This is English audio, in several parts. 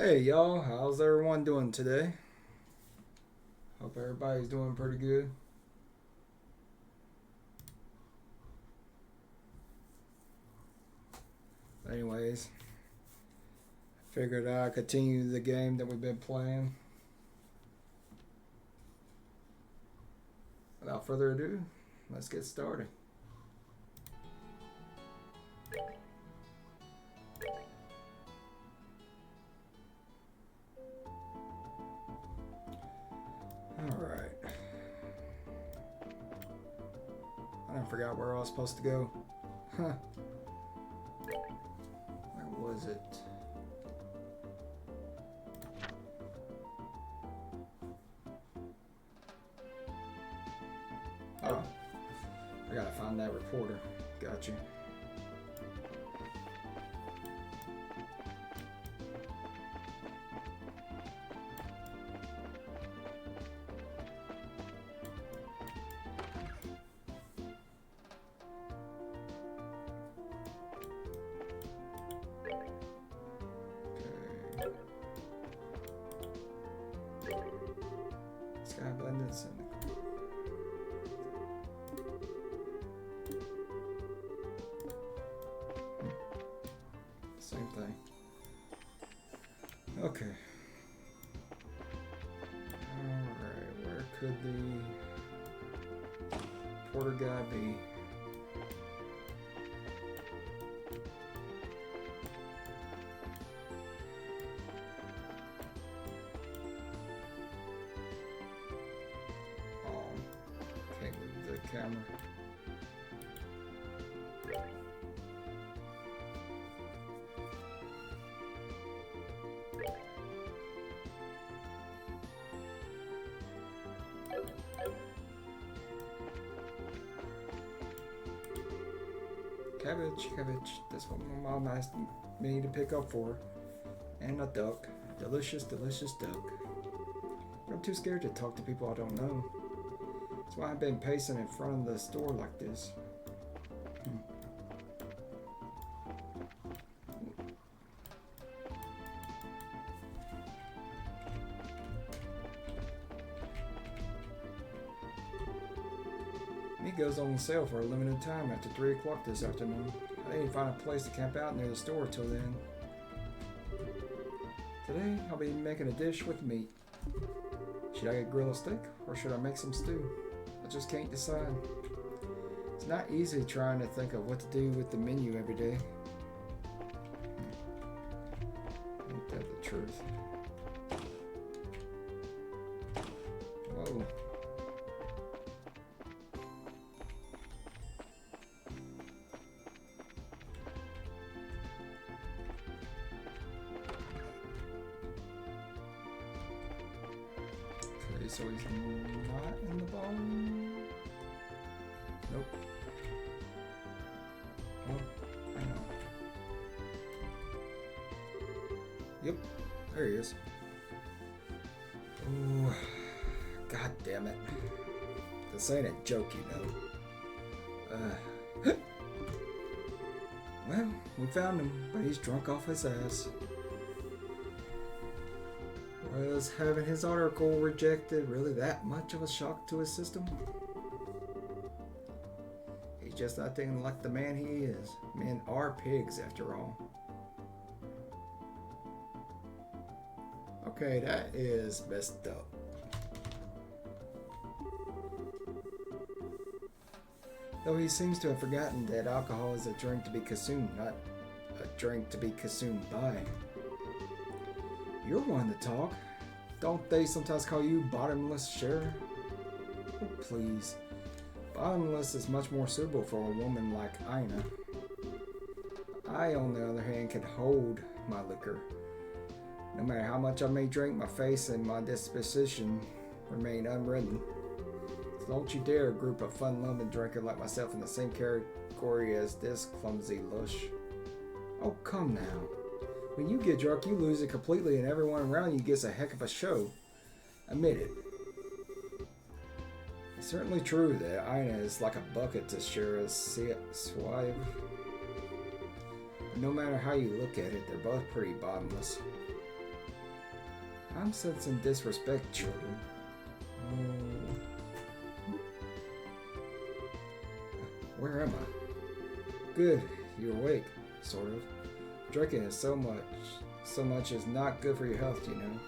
Hey y'all, how's everyone doing today? Hope everybody's doing pretty good. Anyways, figured I'd continue the game that we've been playing. Without further ado, let's get started. Alright. I forgot where I was supposed to go. Huh. Where was it? Oh, I gotta find that reporter. Got you. Okay. Sky Blended. Same thing. Okay. Alright, where could the porter guy be? Oh, can't move the camera. Cabbage. That's what my mom asked me to pick up for. And a duck. Delicious duck. But I'm too scared to talk to people I don't know. That's why I've been pacing in front of the store like this. Meat goes on sale for a limited time after 3 o'clock this afternoon. I didn't find a place to camp out near the store till then. Today, I'll be making a dish with meat. Should I grill a steak or should I make some stew? I just can't decide. It's not easy trying to think of what to do with the menu every day. Ain't that the truth? Whoa. Okay, so he's not in the bottom? Nope. Oh, hang on. Yep, there he is. Oh, god damn it. This ain't a joke, you know. Well, we found him, but he's drunk off his ass. Was having his article rejected really that much of a shock to his system? He's just acting like the man he is. Men are pigs, after all. Okay, that is messed up. Though he seems to have forgotten that alcohol is a drink to be consumed, not a drink to be consumed by. You're one to talk. Don't they sometimes call you bottomless sharer? Oh, please. Bottomless is much more suitable for a woman like Ina. I, on the other hand, can hold my liquor. No matter how much I may drink, my face and my disposition remain unreddened. So don't you dare group a fun-loving drinker like myself in the same category as this clumsy lush. Oh, come now. When you get drunk, you lose it completely and everyone around you gets a heck of a show. Admit it. It's certainly true that Ina is like a bucket to share a swive. But no matter how you look at it, they're both pretty bottomless. I'm sensing disrespect, children. Oh. Where am I? Good, you're awake, sort of. Drinking is so much is not good for your health, you know.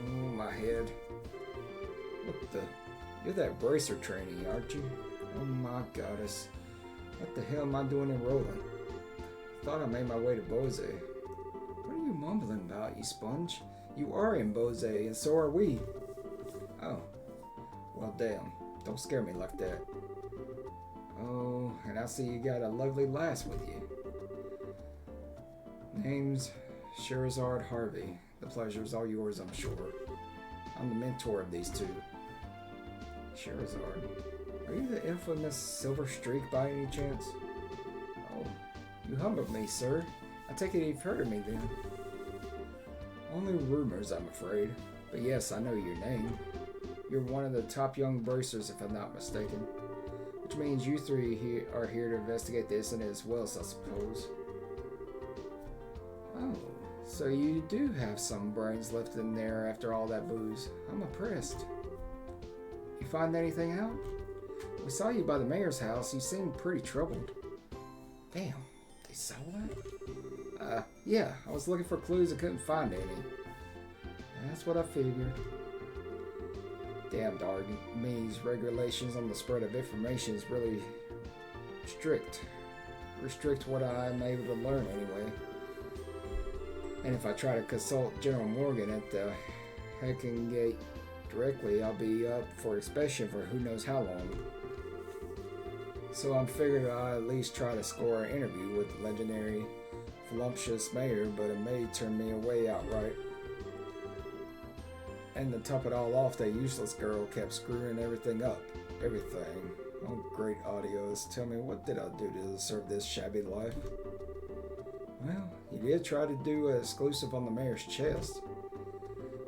Oh, my head. What the? You're that bracer trainee, aren't you? Oh my goddess. What the hell am I doing in Roland? Thought I made my way to Bose. What are you mumbling about, you sponge? You are in Bose, and so are we. Oh. Well, damn. Don't scare me like that. Oh, and I see you got a lovely lass with you. Name's Sherazard Harvey. The pleasure's all yours, I'm sure. I'm the mentor of these two. Sherazard. Are you the infamous Silver Streak by any chance? Oh, you humbled me, sir. I take it you've heard of me then. Only rumors, I'm afraid. But yes, I know your name. You're one of the top young bracers, if I'm not mistaken. Which means you three are here to investigate the incident as well, I suppose. Oh, so you do have some brains left in there after all that booze. I'm impressed. You find anything out? We saw you by the mayor's house. You seemed pretty troubled. Damn, they saw that? Yeah, I was looking for clues and couldn't find any. That's what I figured. Damn, dog, these regulations on the spread of information is really strict. Restrict what I'm able to learn anyway. And if I try to consult General Morgan at the Hecking Gate directly, I'll be up for inspection for who knows how long. So I'm figured I'll at least try to score an interview with the legendary voluptuous mayor, but it may turn me away outright. And to top it all off, that useless girl kept screwing everything up. Everything. Oh, great audios. Tell me, what did I do to deserve this shabby life? Well, you did try to do an exclusive on the mayor's chest.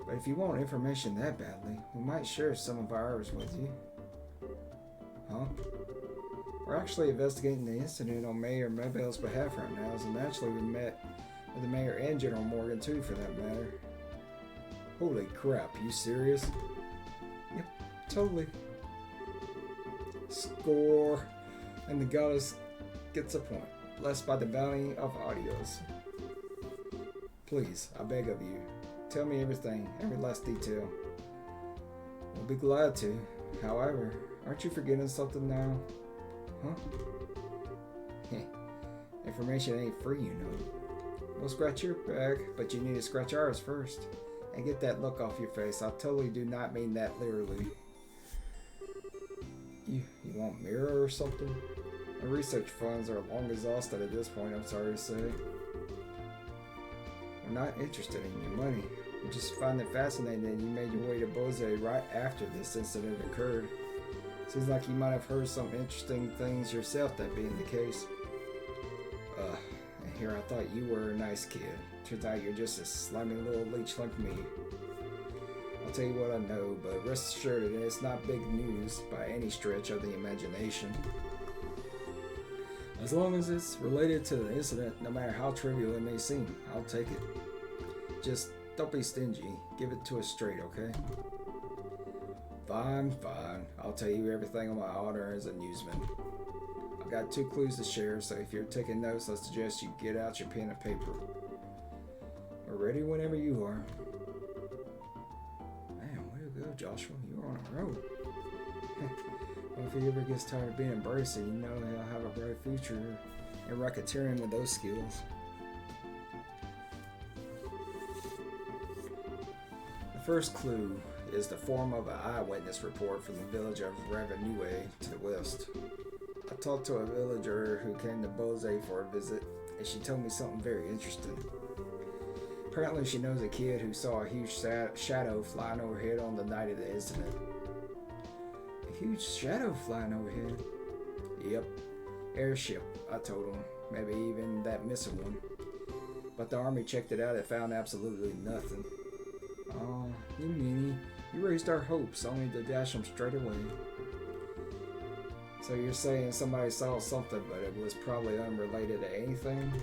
But if you want information that badly, we might share some of ours with you. Huh? We're actually investigating the incident on Mayor Mabel's behalf right now, so naturally we met with the mayor and General Morgan too, for that matter. Holy crap, you serious? Yep, totally. Score. And the goddess gets a point, blessed by the bounty of audios. Please, I beg of you, tell me everything, every last detail. We'll be glad to. However, aren't you forgetting something now? Huh? Information ain't free, you know. We'll scratch your back, but you need to scratch ours first. And get that look off your face. I totally do not mean that literally. You want mirror or something? My research funds are long exhausted at this point, I'm sorry to say. We're not interested in your money. We just find it fascinating that you made your way to Bose right after this incident occurred. Seems like you might have heard some interesting things yourself, that being the case. And here I thought you were a nice kid. Turns out you're just a slimy little leech like me. I'll tell you what I know, but rest assured that it's not big news by any stretch of the imagination. As long as it's related to the incident, no matter how trivial it may seem, I'll take it. Just don't be stingy. Give it to us straight, okay? Fine. I'll tell you everything on my honor as a newsman. I've got 2 clues to share, so if you're taking notes, I suggest you get out your pen and paper. We're ready whenever you are. Man, way to go, Joshua. You're on a roll. Well, if he ever gets tired of being a bracer, you know he'll have a bright future in racketeering with those skills. The first clue is the form of an eyewitness report from the village of Ravenue to the west. I talked to a villager who came to Bose for a visit, and she told me something very interesting. Apparently she knows a kid who saw a huge shadow flying overhead on the night of the incident. A huge shadow flying overhead? Yep. Airship, I told him. Maybe even that missing one. But the army checked it out and found absolutely nothing. Oh, you meanie. You raised our hopes, only to dash them straight away. So you're saying somebody saw something, but it was probably unrelated to anything?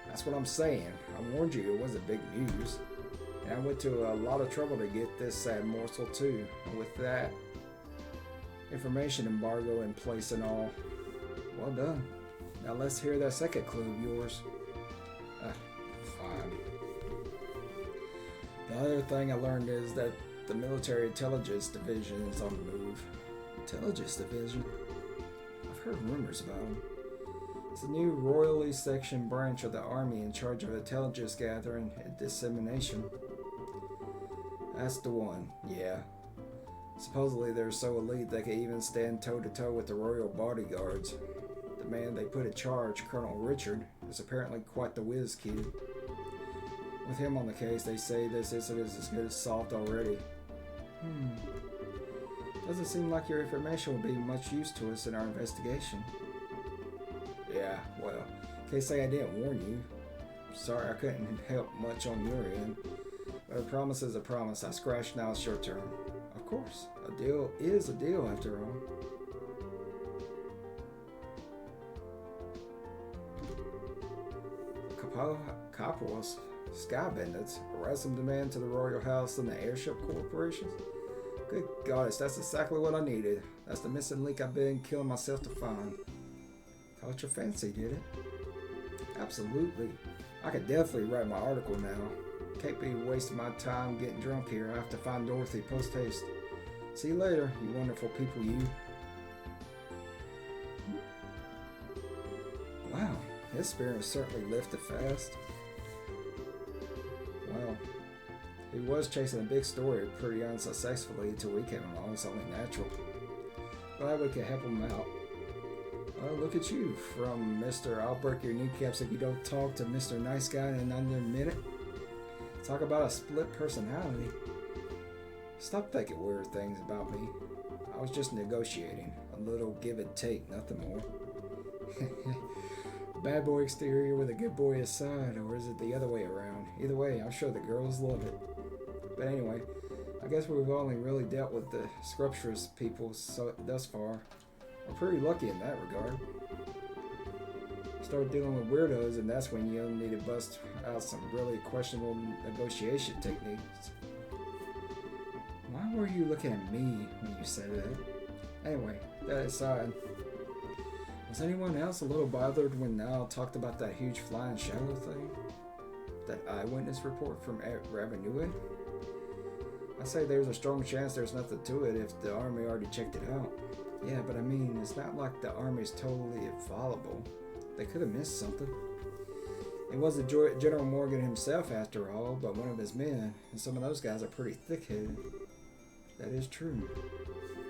That's what I'm saying. I warned you it wasn't big news. And I went to a lot of trouble to get this sad morsel too. With that information embargo in place and all. Well done. Now let's hear that second clue of yours. Fine. The other thing I learned is that the Military Intelligence Division is on the move. Intelligence Division? I've heard rumors about them. It's a new royally sectioned branch of the Army in charge of intelligence gathering and dissemination. That's the one, yeah. Supposedly they're so elite they can even stand toe-to-toe with the royal bodyguards. The man they put in charge, Colonel Richard, is apparently quite the whiz kid. With him on the case, they say this incident is as good as solved already. Doesn't seem like your information will be much use to us in our investigation. Yeah, well, can't say I didn't warn you. Sorry I couldn't help much on your end. But a promise is a promise. I scratched, now it's your turn. Of course, a deal is a deal after all. Capos, Sky Bandits, a ransom demand to the Royal House and the Airship Corporations? Good goddess, that's exactly what I needed. That's the missing link I've been killing myself to find. Caught your fancy, did it? Absolutely. I could definitely write my article now. Can't be wasting my time getting drunk here. I have to find Dorothy post haste. See you later, you wonderful people, you. Wow, his spirit certainly lifted fast. Well, he was chasing a big story pretty unsuccessfully until we came along. It's only natural. Glad we could help him out. Well, look at you. From Mr. I'll break your kneecaps if you don't talk to Mr. Nice Guy in under a minute. Talk about a split personality. Stop thinking weird things about me. I was just negotiating. A little give and take, nothing more. Bad boy exterior with a good boy aside, or is it the other way around? Either way, I'm sure the girls love it. But anyway, I guess we've only really dealt with the scrumptious people thus far. We're pretty lucky in that regard. Start dealing with weirdos, and that's when you'll need to bust out some really questionable negotiation techniques. Why were you looking at me when you said that? Anyway, that aside, was anyone else a little bothered when Niall talked about that huge flying shadow thing? That eyewitness report from Ravenua? I say there's a strong chance there's nothing to it if the army already checked it out. Yeah, but I mean, it's not like the army's totally infallible. They could have missed something. It wasn't General Morgan himself after all, but one of his men, and some of those guys are pretty thick-headed. That is true.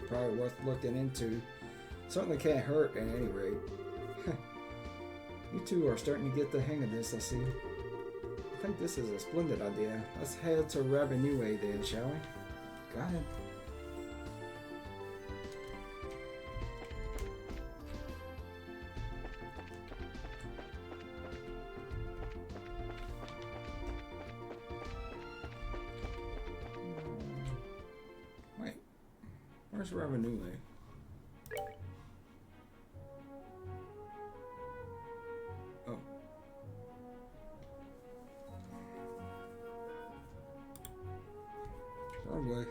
Probably worth looking into. Certainly can't hurt at any rate. You two are starting to get the hang of this, I see. I think this is a splendid idea. Let's head to Ravenue then, shall we? Got it. Wait, where's Ravenue? Oh. Probably.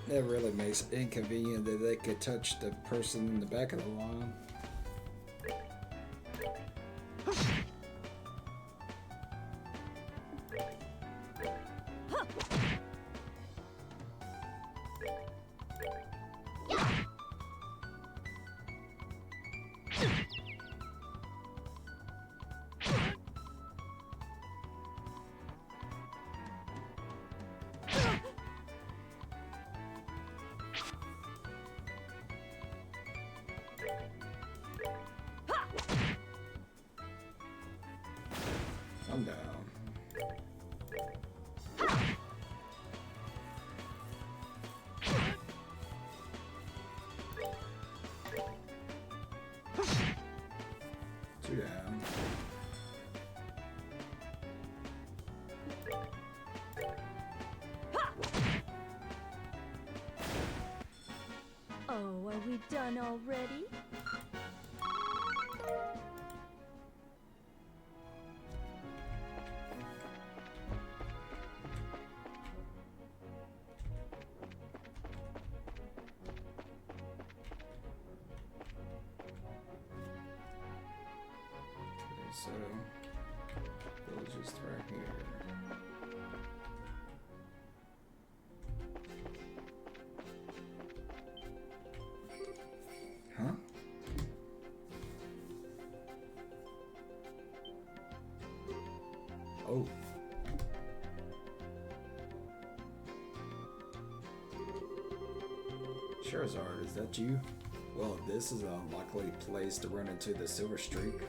That really makes it inconvenient that they could touch the person in the back of the line. I'm down. Two down. Oh, are we done already? So, those just right here. Huh? Oh. Charizard, is that you? Well, this is an unlikely place to run into the Silver Streak.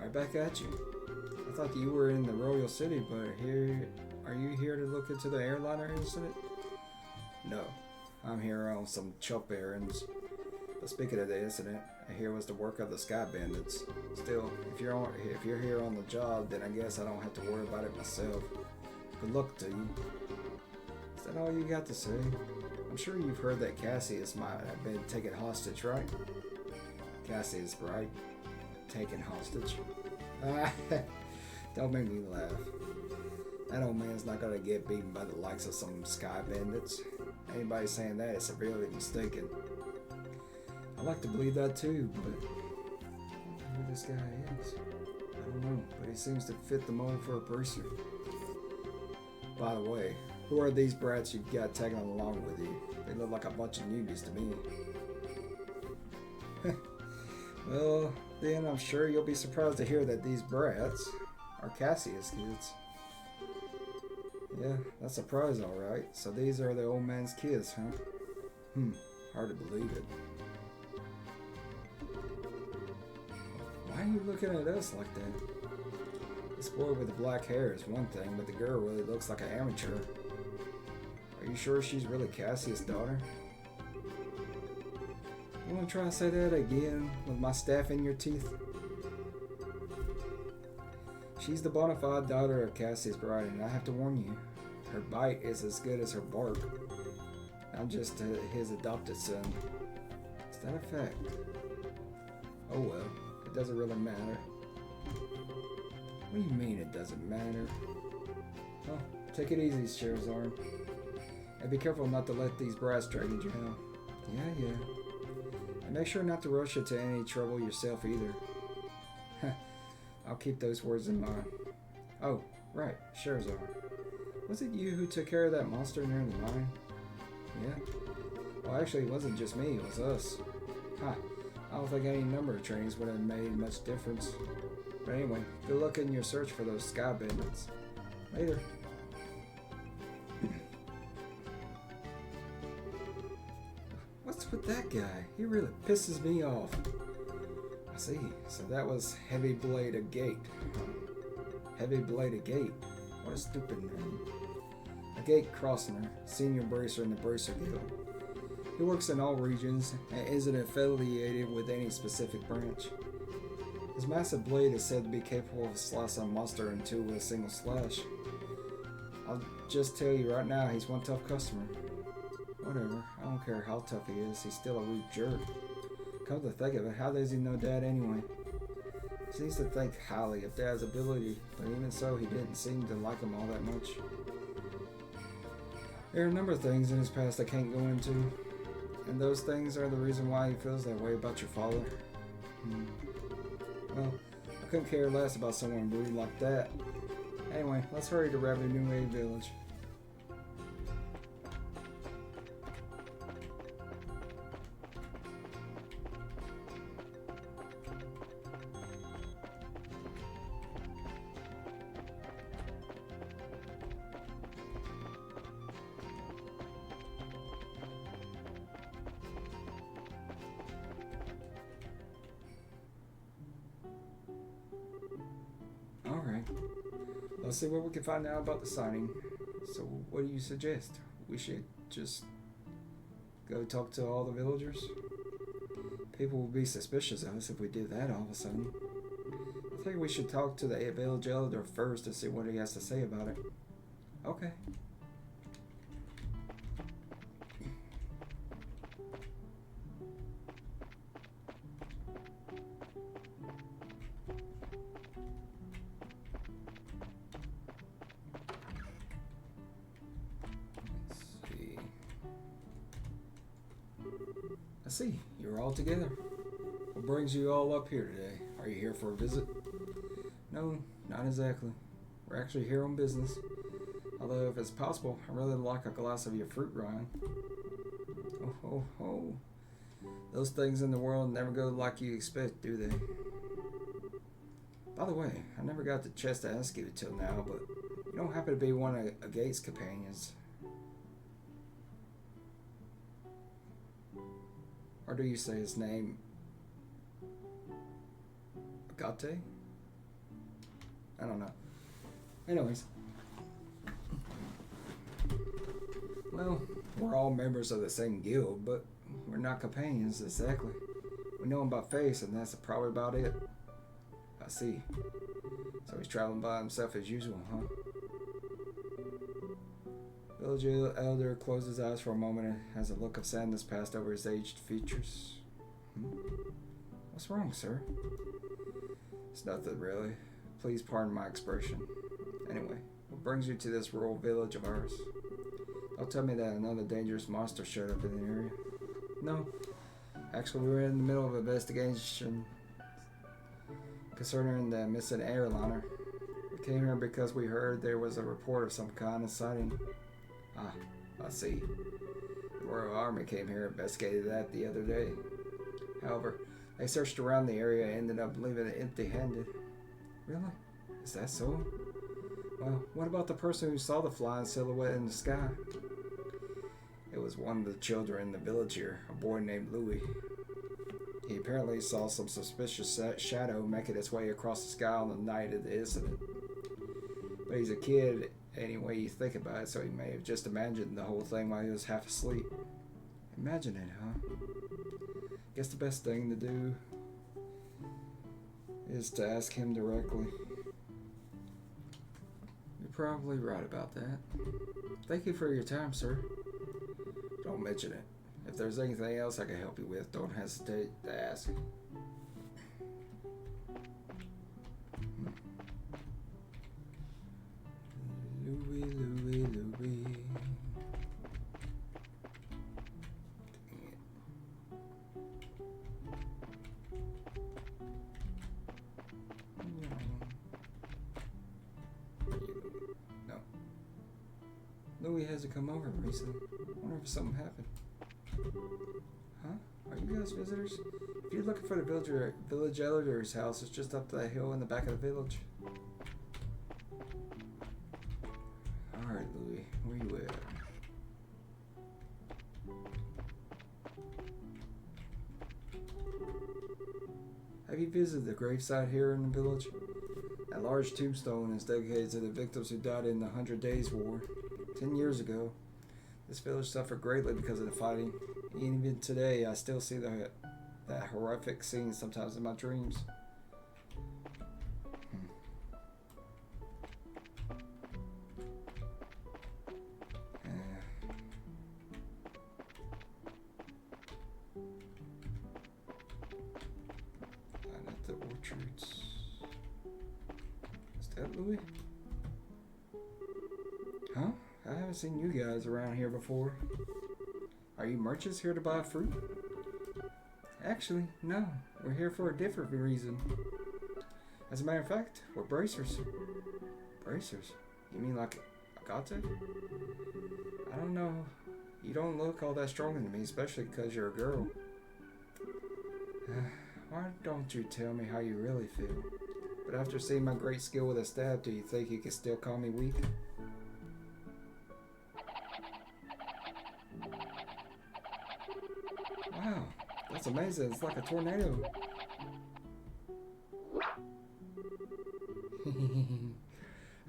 Right back at you. I thought you were in the Royal City, but are you here to look into the airliner incident? No, I'm here on some chump errands. But speaking of the incident, I hear it was the work of the Sky Bandits. Still, if you're here on the job, then I guess I don't have to worry about it myself. Good luck to you. Is that all you got to say? I'm sure you've heard that Cassius might have been taken hostage, right? Cassius, right? Taken hostage. Don't make me laugh. That old man's not gonna get beaten by the likes of some Sky Bandits. Anybody saying that is severely mistaken. I like to believe that too, but I don't know who this guy is. I don't know, but he seems to fit the mold for a person. By the way, who are these brats you've got tagging along with you? They look like a bunch of newbies to me. Well, then I'm sure you'll be surprised to hear that these brats are Cassius kids. Yeah, that's a surprise, alright. So these are the old man's kids, huh? Hard to believe it. Why are you looking at us like that? This boy with the black hair is one thing, but the girl really looks like an amateur. Are you sure she's really Cassius' daughter? You want to try to say that again with my staff in your teeth? She's the bona fide daughter of Cassius Bride, and I have to warn you, her bite is as good as her bark. I'm just his adopted son. Is that a fact? Oh well, it doesn't really matter. What do you mean it doesn't matter? Oh, take it easy, Charizard. And be careful not to let these brats drag you down. Yeah. And make sure not to rush into any trouble yourself either. I'll keep those words in mind. Oh, right, Charizard. Was it you who took care of that monster near the mine? Yeah. Well, actually, it wasn't just me, it was us. Ha, I don't think any number of trainings would have made much difference. But anyway, good luck in your search for those Sky Bandits. Later. What's with that guy? He really pisses me off. I see. So that was Heavy Blade Gate. Heavy Blade Gate. What a stupid name. A gate crosser, senior bracer in the Bracer Guild. He works in all regions and isn't affiliated with any specific branch. His massive blade is said to be capable of slicing a monster in two with a single slash. I'll just tell you right now, he's one tough customer. Whatever, I don't care how tough he is, he's still a rude jerk. Come to think of it, how does he know Dad anyway? He seems to think highly of Dad's ability, but even so, he didn't seem to like him all that much. There are a number of things in his past I can't go into, and those things are the reason why he feels that way about your father. Well, I couldn't care less about someone rude like that. Anyway, let's hurry to Ravenue Village. Alright. Okay. Let's see what we can find out about the sighting. So, what do you suggest? We should just go talk to all the villagers? People will be suspicious of us if we do that all of a sudden. I think we should talk to the village elder first to see what he has to say about it. Okay. I see. You're all together. What brings you all up here today? Are you here for a visit? No, not exactly. We're actually here on business. Although, if it's possible, I really like a glass of your fruit, Ryan. Oh, ho, ho. Those things in the world never go like you expect, do they? By the way, I never got the chance to ask you till now, but you don't happen to be one of Gates' companions. Or do you say his name? Agate? I don't know. Anyways. Well, we're all members of the same guild, but we're not companions exactly. We know him by face, and that's probably about it. I see. So he's traveling by himself as usual, huh? Village elder closed his eyes for a moment and as a look of sadness passed over his aged features. What's wrong, sir? It's nothing, really. Please pardon my expression. Anyway, what brings you to this rural village of ours? Don't tell me that another dangerous monster showed up in the area. No. Actually, we were in the middle of an investigation concerning the missing airliner. We came here because we heard there was a report of some kind of sighting. Ah, I see. The Royal Army came here and investigated that the other day. However, they searched around the area and ended up leaving it empty-handed. Really? Is that so? Well, what about the person who saw the flying silhouette in the sky? It was one of the children in the village here, a boy named Louis. He apparently saw some suspicious shadow making its way across the sky on the night of the incident. But he's a kid any way you think about it, so he may have just imagined the whole thing while he was half asleep. Imagine it, huh? Guess the best thing to do is to ask him directly. You're probably right about that. Thank you for your time, sir. Don't mention it. If there's anything else I can help you with, don't hesitate to ask. Louis. No. Louis hasn't come over recently. I wonder if something happened. Huh? Are you guys visitors? If you're looking for the village elder's house, it's just up the hill in the back of the village. Alright, Louis. Where you at? Have you visited the gravesite here in the village? A large tombstone is dedicated to the victims who died in the 100 Days War. 10 years ago, this village suffered greatly because of the fighting. Even today, I still see that horrific scene sometimes in my dreams. At the orchards. Is that Louis? Huh? I haven't seen you guys around here before. Are you merchants here to buy fruit? Actually, no. We're here for a different reason. As a matter of fact, we're bracers. Bracers? You mean like Agate? I don't know. You don't look all that strong to me, especially because you're a girl. Why don't you tell me how you really feel? But after seeing my great skill with a stab, do you think you can still call me weak? Wow, that's amazing. It's like a tornado.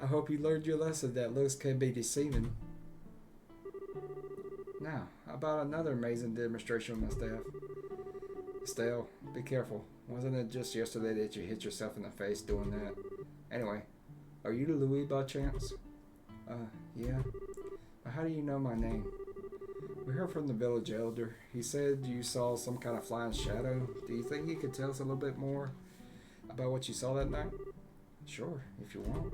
I hope you learned your lesson that looks can be deceiving. Now, about another amazing demonstration with my staff. Estelle, be careful. Wasn't it just yesterday that you hit yourself in the face doing that? Anyway, are you Louis by chance? Yeah. But how do you know my name? We heard from the village elder. He said you saw some kind of flying shadow. Do you think you could tell us a little bit more about what you saw that night? Sure, if you want.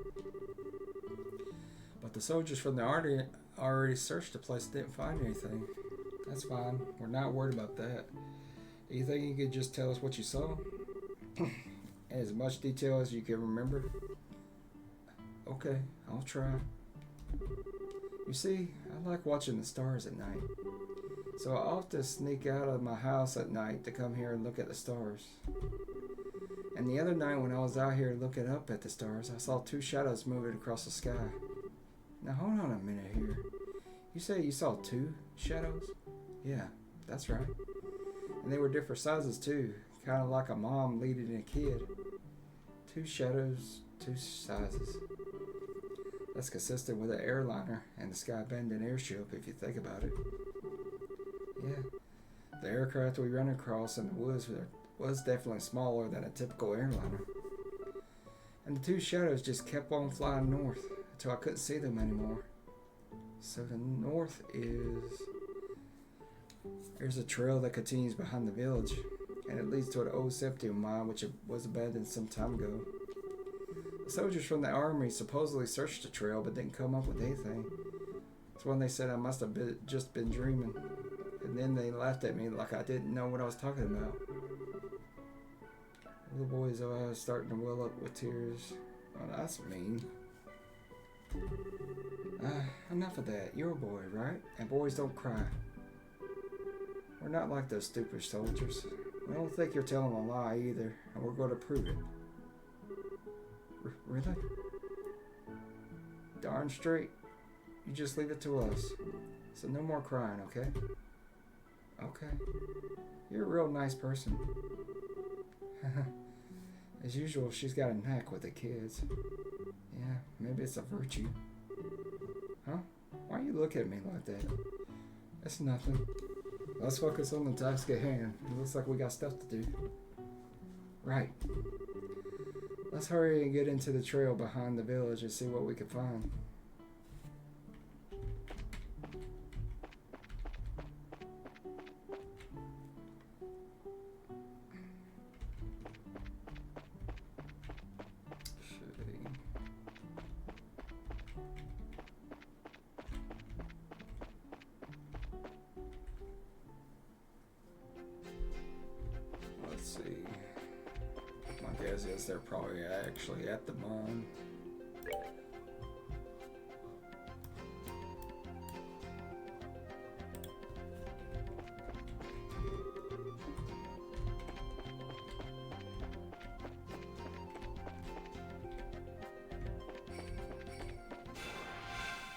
But the soldiers from the army already searched the place and didn't find anything. That's fine. We're not worried about that. Do you think you could just tell us what you saw? In as much detail as you can remember? Okay, I'll try. You see, I like watching the stars at night. So I often sneak out of my house at night to come here and look at the stars. And the other night when I was out here looking up at the stars, I saw two shadows moving across the sky. Now hold on a minute here. You say you saw two shadows? Yeah, that's right. And they were different sizes too, kind of like a mom leading a kid. Two shadows, two sizes. That's consistent with an airliner and the sky-bending airship if you think about it. Yeah, the aircraft we ran across in the woods was definitely smaller than a typical airliner. And the two shadows just kept on flying north until I couldn't see them anymore. So the north is... There's a trail that continues behind the village, and it leads to an old septic mine which was abandoned some time ago. The soldiers from the army supposedly searched the trail but didn't come up with anything. That's when they said I must have just been dreaming. And then they laughed at me like I didn't know what I was talking about. The boy's eyes starting to well up with tears. Oh, that's mean. Enough of that. You're a boy, right? And boys don't cry. We're not like those stupid soldiers. We don't think you're telling a lie either, and we're going to prove it. Really? Darn straight. You just leave it to us. So no more crying, okay? Okay. You're a real nice person. As usual, she's got a knack with the kids. Yeah, maybe it's a virtue. Huh? Why you look at me like that? It's nothing. Let's focus on the task at hand. It looks like we got stuff to do. Right. Let's hurry and get into the trail behind the village and see what we can find. Is they're probably actually at the mine.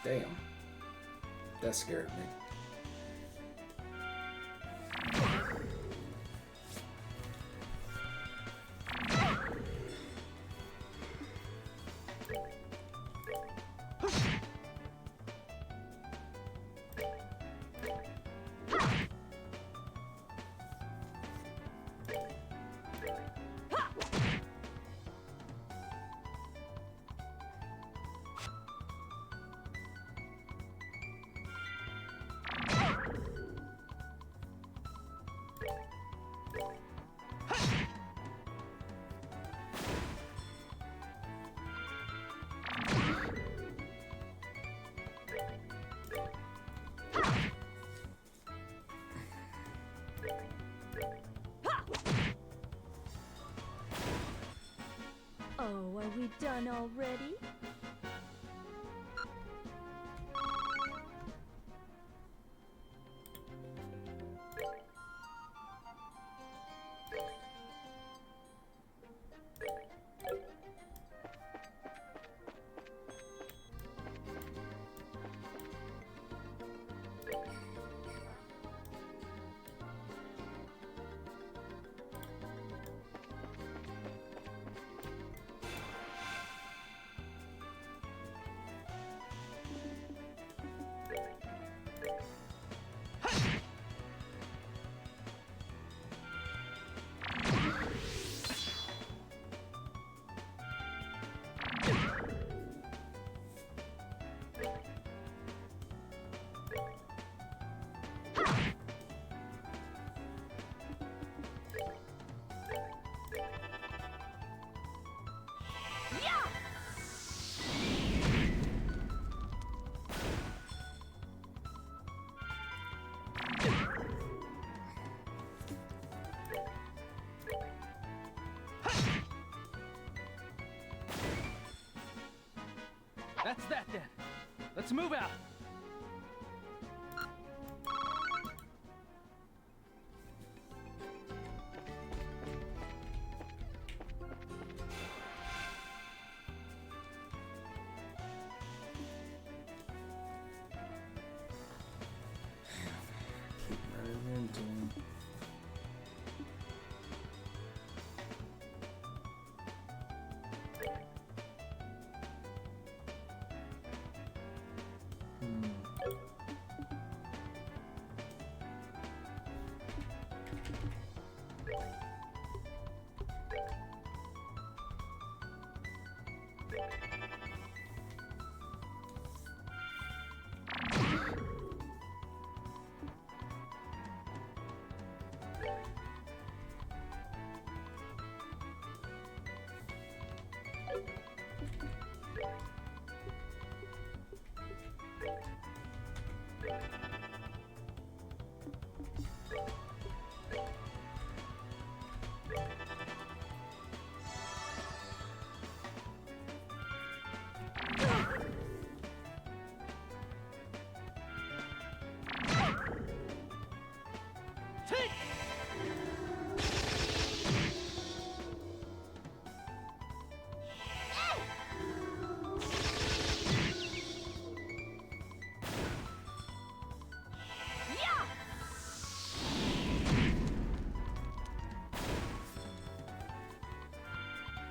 Damn. That scared me. Oh, are we done already? That's that then. Let's move out. Keep running into him.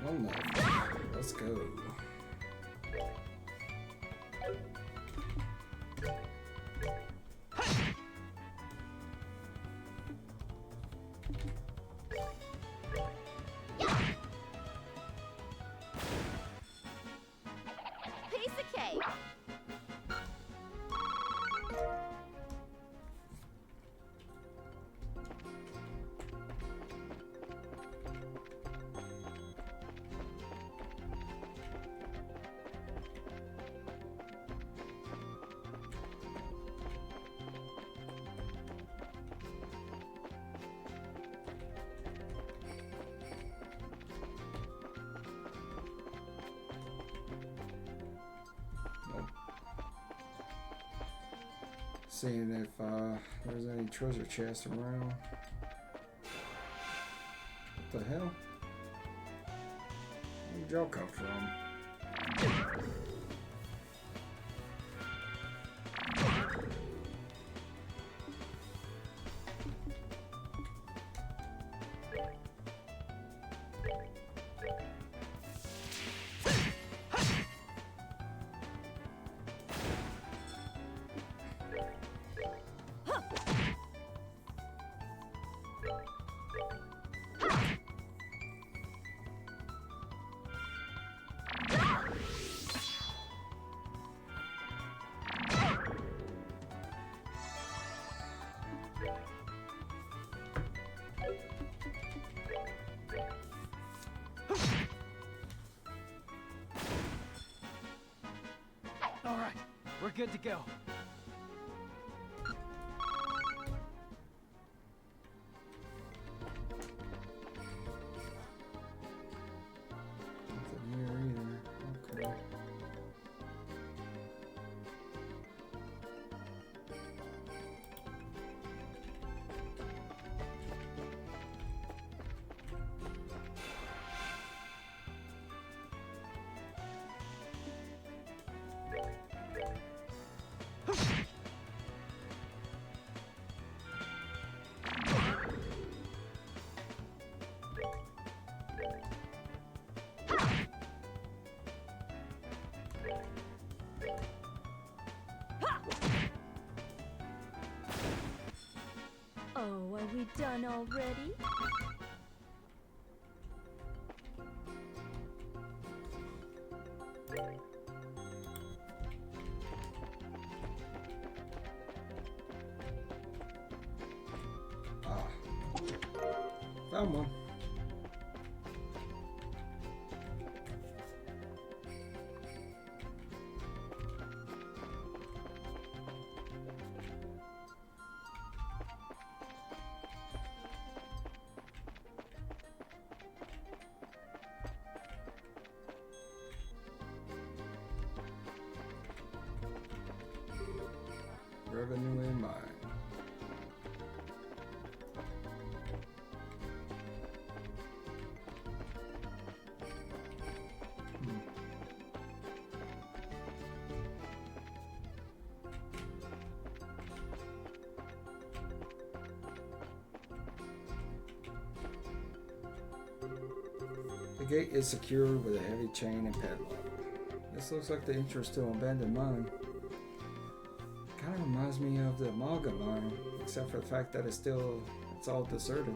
One left. Let's go. Piece of cake. Seeing if there's any treasure chests around. What the hell? Where'd y'all come from? All right, we're good to go. Nothing here either. Okay. Oh, are we done already? Ah. Found one. revenue in mind. The gate is secured with a heavy chain and padlock. This looks like the entrance to an abandoned mine. Kind of reminds me of the Amalgam mine, except for the fact that it's all deserted.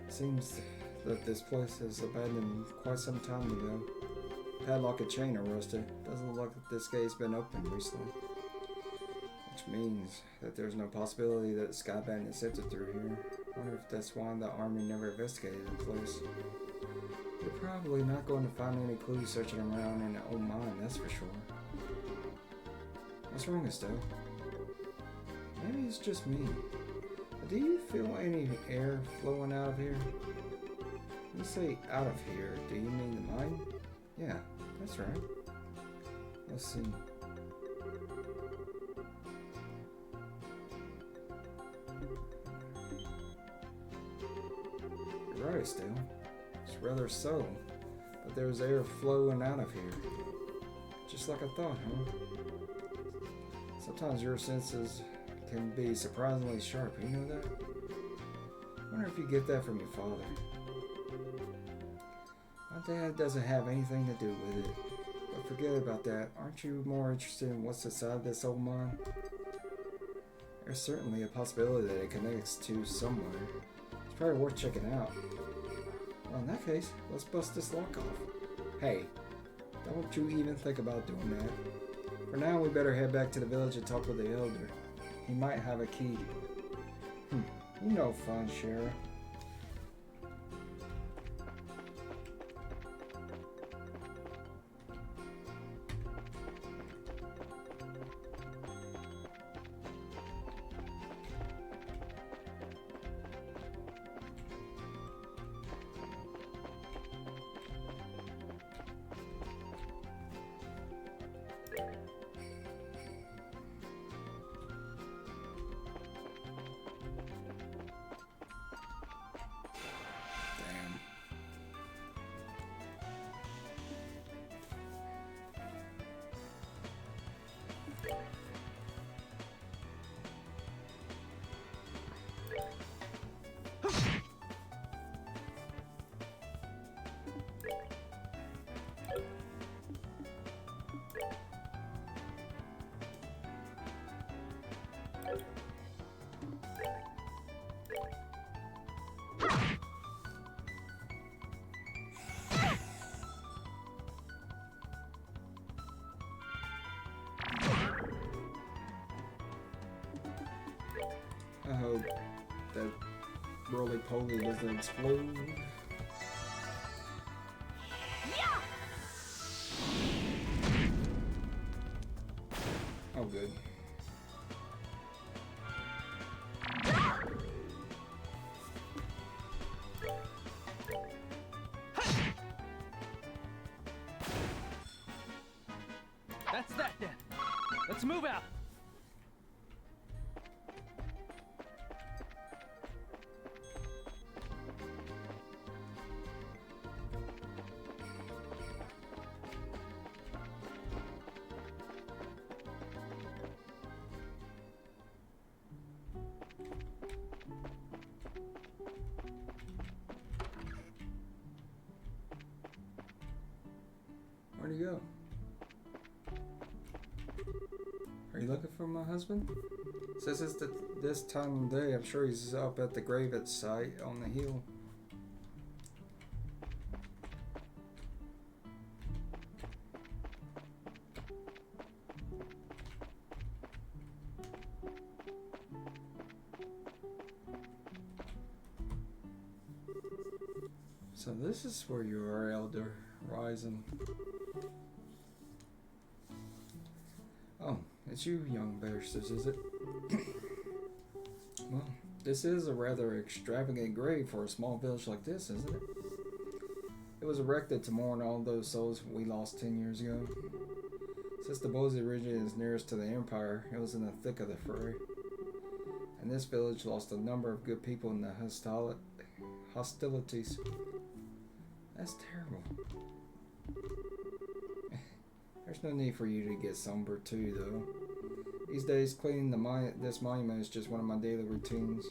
Seems that this place is abandoned quite some time ago. Padlock and chain are rusted. Doesn't look like this gate's been opened recently. Which means that there's no possibility that the Sky Bandits entered through here. Wonder if that's why the army never investigated the place. You're probably not going to find any clues searching around in the old mine, that's for sure. What's wrong, Estelle? Maybe it's just me. But do you feel any air flowing out of here? When you say out of here, do you mean the mine? Yeah, that's right. Let's see. You're right, Estelle. It's rather subtle, but there's air flowing out of here. Just like I thought, huh? Sometimes your senses can be surprisingly sharp, you know that? Wonder if you get that from your father. My dad doesn't have anything to do with it, but forget about that. Aren't you more interested in what's inside this old mine? There's certainly a possibility that it connects to somewhere. It's probably worth checking out. Well, in that case, let's bust this lock off. Hey, don't you even think about doing that. For now, we better head back to the village and talk with the elder. He might have a key. You know fun, Shara. I hope that roly-poly doesn't explode. Oh, good. That's that then. Let's move out. Where'd he go? Are you looking for my husband? Since it's this time of day, I'm sure he's up at the Gravett site on the hill. So this is where you are, Elder Ryzen. Oh, it's you, young Bearsters, is it? Well, this is a rather extravagant grave for a small village like this, isn't it? It was erected to mourn all those souls we lost 10 years ago. Since the Boise region is nearest to the Empire, it was in the thick of the fray. And this village lost a number of good people in the hostilities. That's terrible. There's no need for you to get somber too, though. These days, cleaning this monument is just one of my daily routines.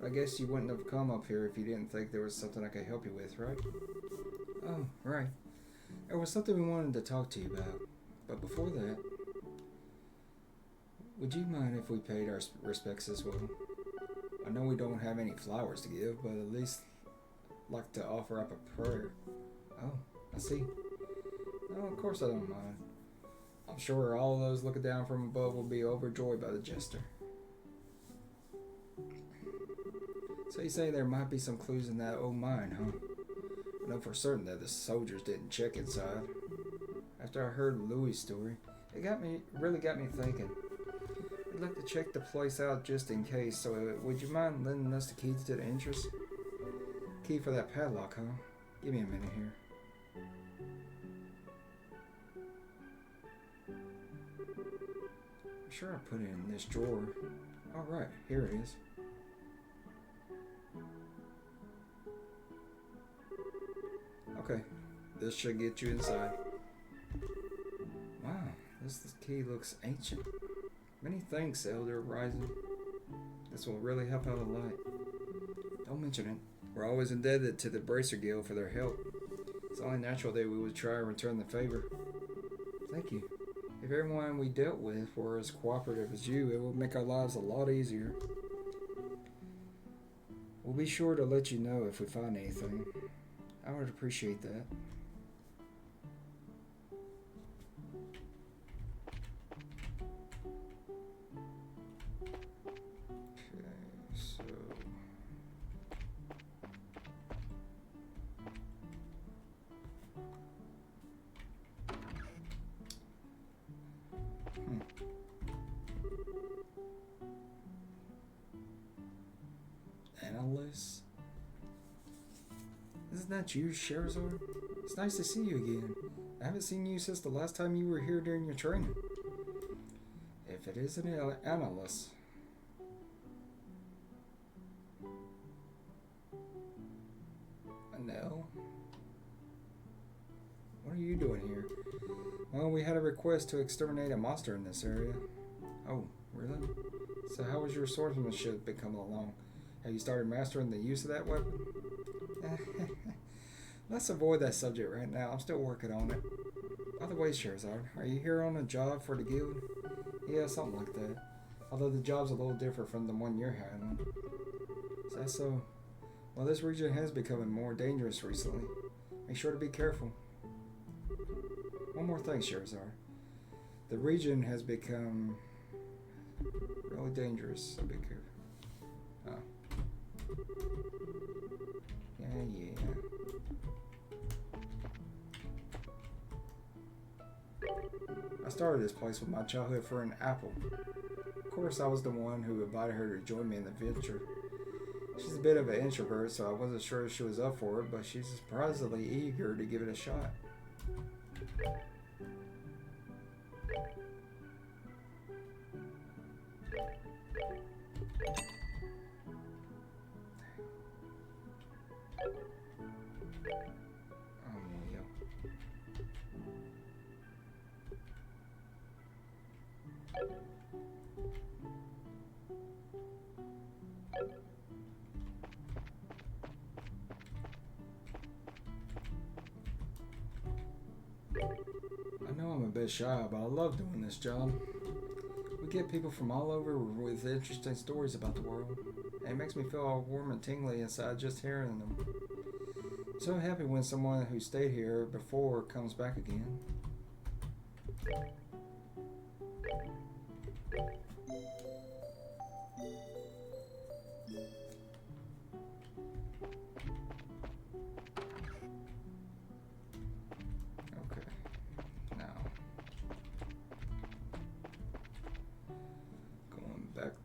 I guess you wouldn't have come up here if you didn't think there was something I could help you with, right? Oh, right. There was something we wanted to talk to you about. But before that, would you mind if we paid our respects as well? I know we don't have any flowers to give, but at least like to offer up a prayer. Oh, I see. No, of course I don't mind. I'm sure all those looking down from above will be overjoyed by the gesture. So you say there might be some clues in that old mine, huh? I know for certain that the soldiers didn't check inside. After I heard Louis' story, it really got me thinking. I'd like to check the place out just in case, so would you mind lending us the keys to the entrance? Key for that padlock, huh? Give me a minute here. I'm sure I put it in this drawer. Alright, here it is. Okay, this should get you inside. Wow, this key looks ancient. Many thanks, Elder Rising. This will really help out a lot. Don't mention it. We're always indebted to the Bracer Guild for their help. It's only natural that we would try and return the favor. Thank you. If everyone we dealt with were as cooperative as you, it would make our lives a lot easier. We'll be sure to let you know if we find anything. I would appreciate that. Analyst? Isn't that you, Sherazard? It's nice to see you again. I haven't seen you since the last time you were here during your training. If it is an analyst. Anel? What are you doing here? Well, we had a request to exterminate a monster in this area. Oh, really? So how has your swordsmanship been coming along? Have you started mastering the use of that weapon? Let's avoid that subject right now. I'm still working on it. By the way, Sherazard, are you here on a job for the guild? Yeah, something like that. Although the job's a little different from the one you're handling. Is that so? Well, this region has become more dangerous recently. Make sure to be careful. One more thing, Sherazard. The region has become really dangerous, so be careful. Oh. Yeah. I started this place with my childhood friend Apple. Of course, I was the one who invited her to join me in the venture. She's a bit of an introvert, so I wasn't sure if she was up for it, but she's surprisingly eager to give it a shot. I know I'm a bit shy, but I love doing this job. We get people from all over with interesting stories about the world, and it makes me feel all warm and tingly inside just hearing them. I'm so happy when someone who stayed here before comes back again.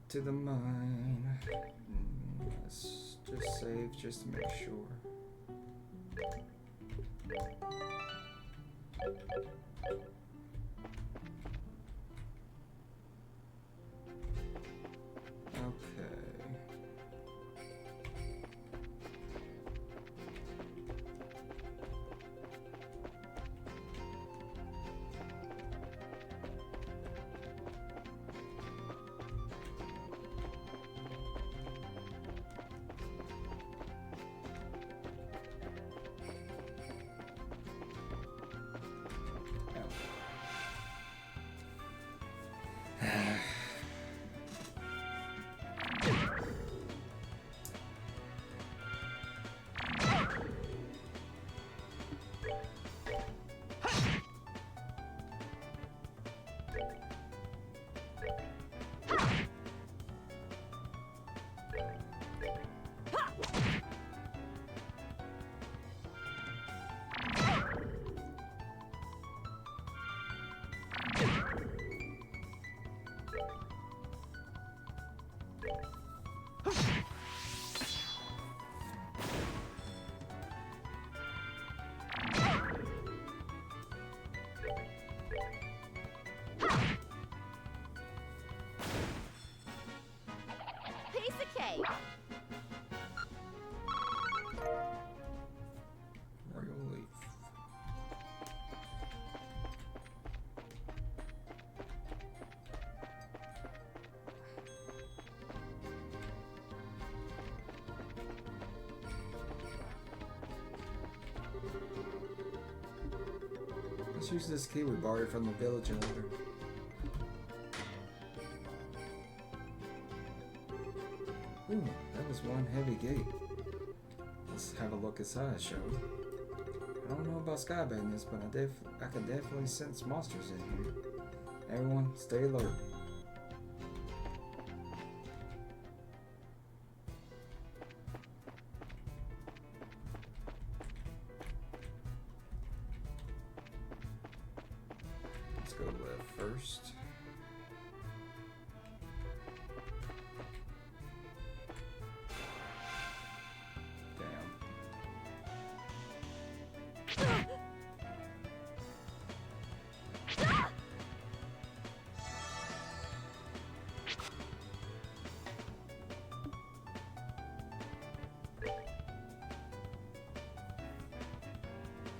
To the mine. Let's just save just to make sure. Let's use this key we borrowed from the village elder. Ooh, that was one heavy gate. Let's have a look inside, shall we? I don't know about sky badness, but I can definitely sense monsters in here. Everyone, stay alert. Let's go left first.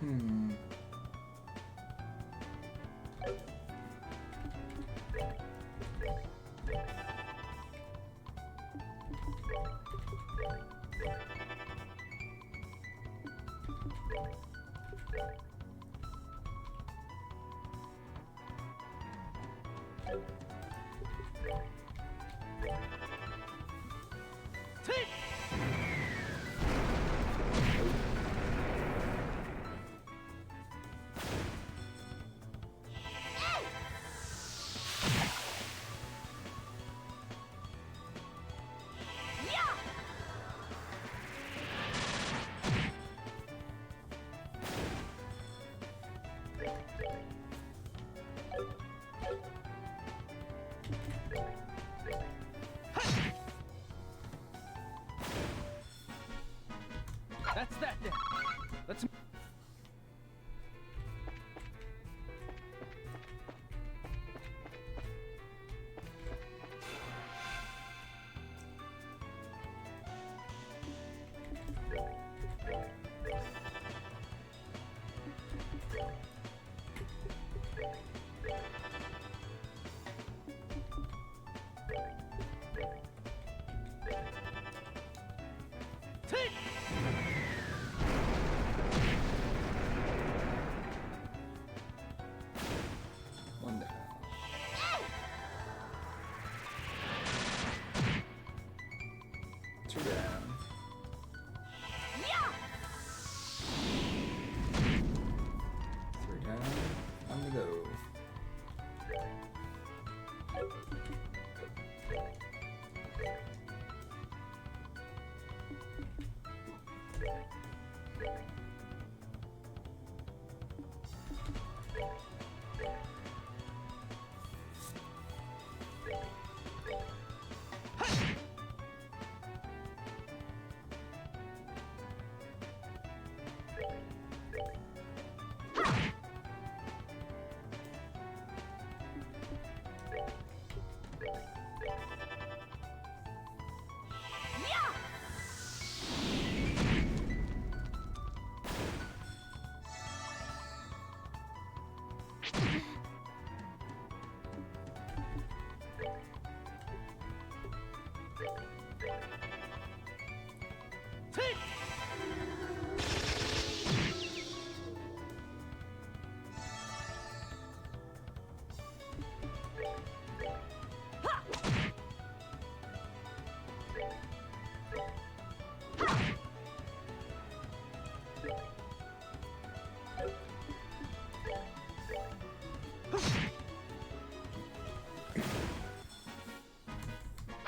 Hmm. That's that then. Let's. One down. Two down. Three down. One to go.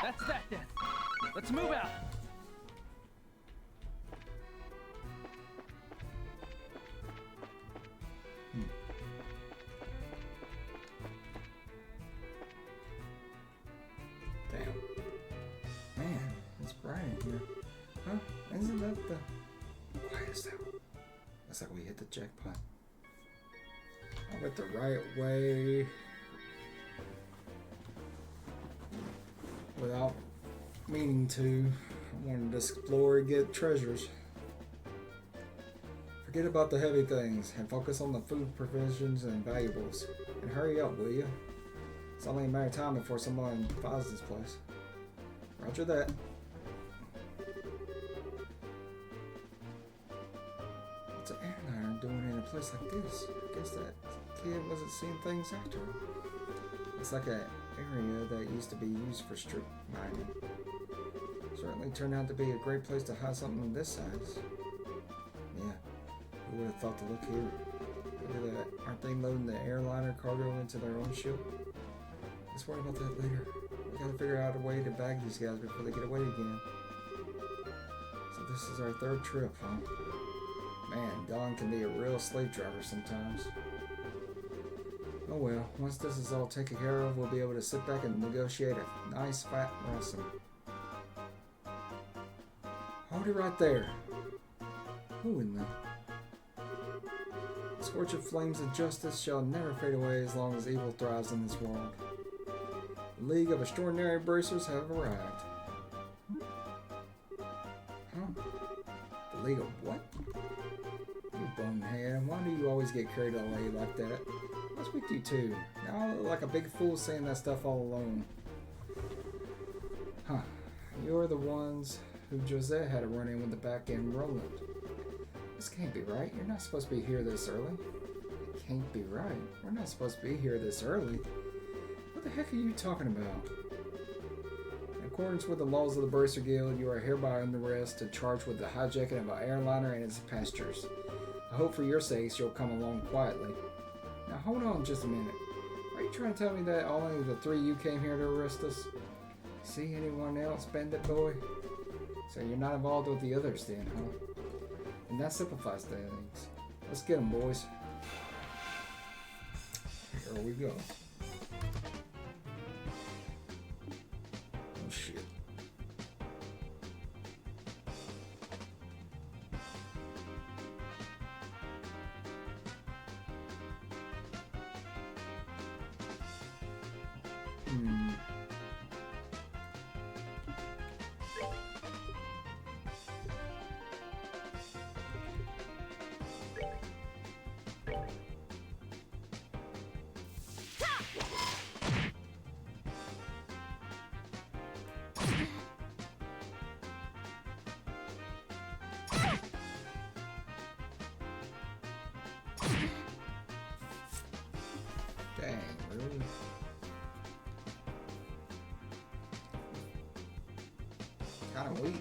That's that then. Let's move out. Damn. Man, it's bright in here. Huh? Isn't that the... Quiet as hell. Looks like we hit the jackpot. I went the right way. Without meaning to. I wanted to explore and get treasures. Forget about the heavy things and focus on the food provisions and valuables. And hurry up, will you? It's only a matter of time before someone finds this place. Roger that. What's an iron doing in a place like this? I guess that kid wasn't seeing things after all. It's like an area that used to be used for strip mining. Certainly turned out to be a great place to hide something of this size. Yeah, who would have thought to look here? Look at that. Aren't they loading the airliner cargo into their own ship? Let's worry about that later. We gotta figure out a way to bag these guys before they get away again. So this is our third trip, huh? Man, Don can be a real slave driver sometimes. Oh well, once this is all taken care of, we'll be able to sit back and negotiate a nice fat ransom. Hold it right there. Who in the... The scorching flames of justice shall never fade away as long as evil thrives in this world. The League of Extraordinary Bracers have arrived. Huh? The League of what? You bonehead, why do you always get carried away like that? What's with you two? Now I look like a big fool saying that stuff all alone. Huh. You're the ones who Josette had a run-in with the back-end Roland. This can't be right. You're not supposed to be here this early. It can't be right. We're not supposed to be here this early. What the heck are you talking about? In accordance with the laws of the Bracer Guild, you are hereby under arrest and charged with the hijacking of an airliner and its passengers. I hope for your sakes you'll come along quietly. Now hold on just a minute. Are you trying to tell me that only the three of you came here to arrest us? See anyone else, Bandit Boy? So you're not involved with the others then, huh? And that simplifies things. Let's get them, boys. Here we go. Oh shit. Dang, really? Kind of weak.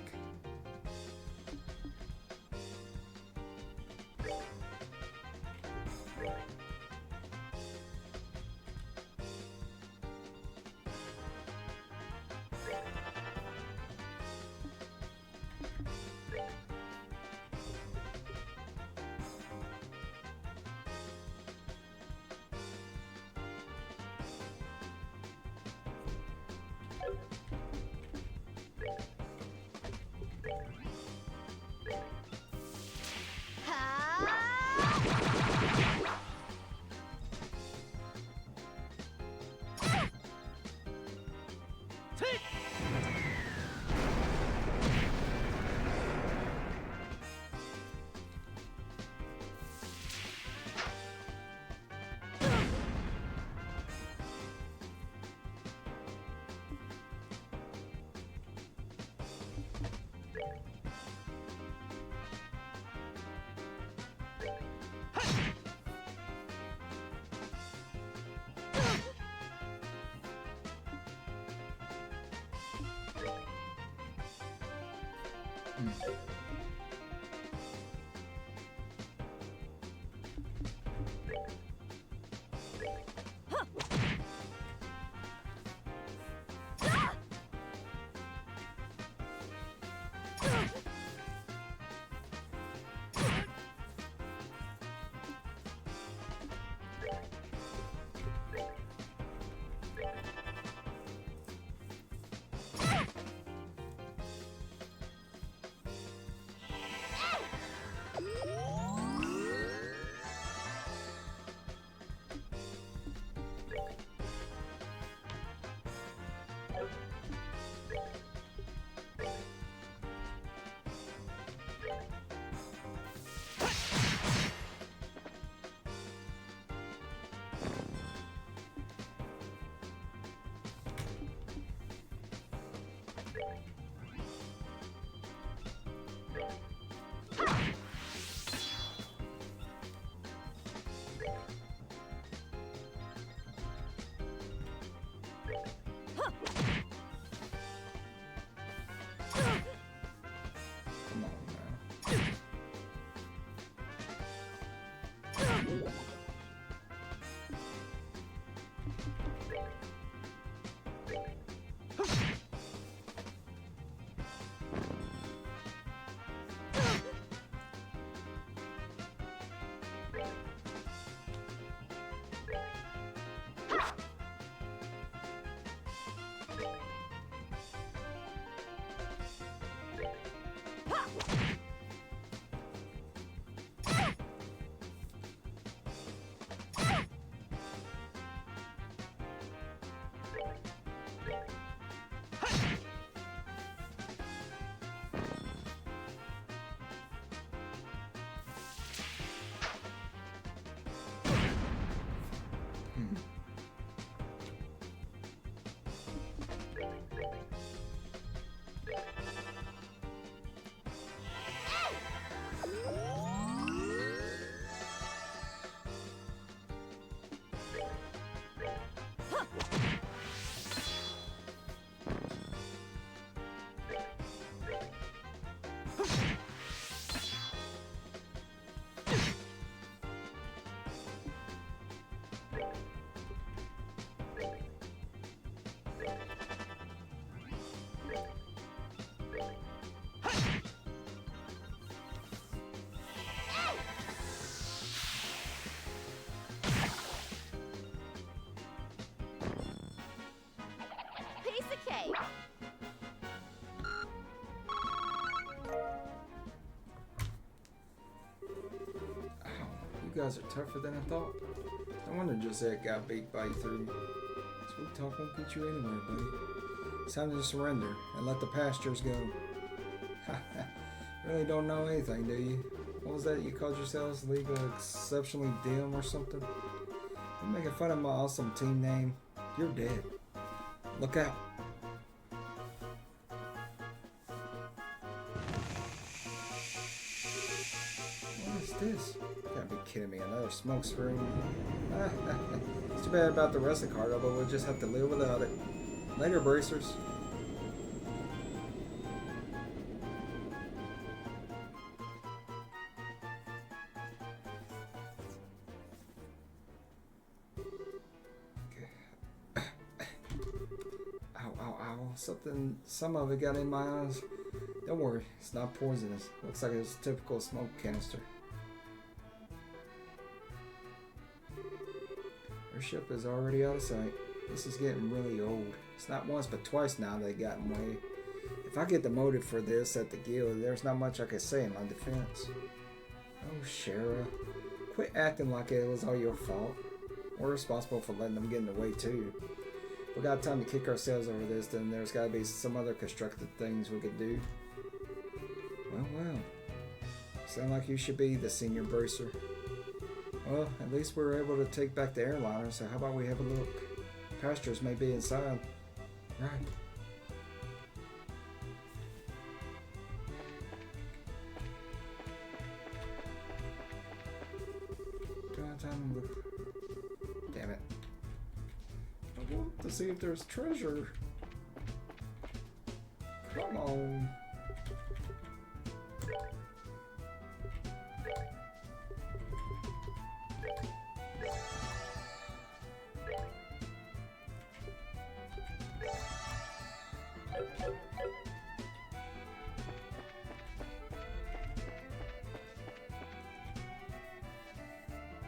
Come on now. Piece of cake. Ow, you guys are tougher than I thought. No wonder Josette got beat by you three. Sweet talk won't get you anywhere, buddy. It's time to surrender and let the pastures go. Really don't know anything, do you? What was that you called yourselves? League of Exceptionally Dim or something? You making fun of my awesome team name? You're dead. Look out. What is this? You gotta be kidding me. Another smoke screen. It's too bad about the rest of the cargo, but we'll just have to live without it. Later, bracers. Something, some of it got in my eyes. Don't worry, it's not poisonous. Looks like it's a typical smoke canister. Our ship is already out of sight. This is getting really old. It's not once but twice now they've gotten away. If I get demoted for this at the guild, there's not much I can say in my defense. Oh, Shara, quit acting like it was all your fault. We're responsible for letting them get in the way too. If we got time to kick ourselves over this, then there's got to be some other constructive things we could do. Well. Sound like you should be the senior bracer. Well, at least we're able to take back the airliner, so how about we have a look? Pastures may be inside. Right. Do I have time to look? Damn it. I want to see if there's treasure. Come on.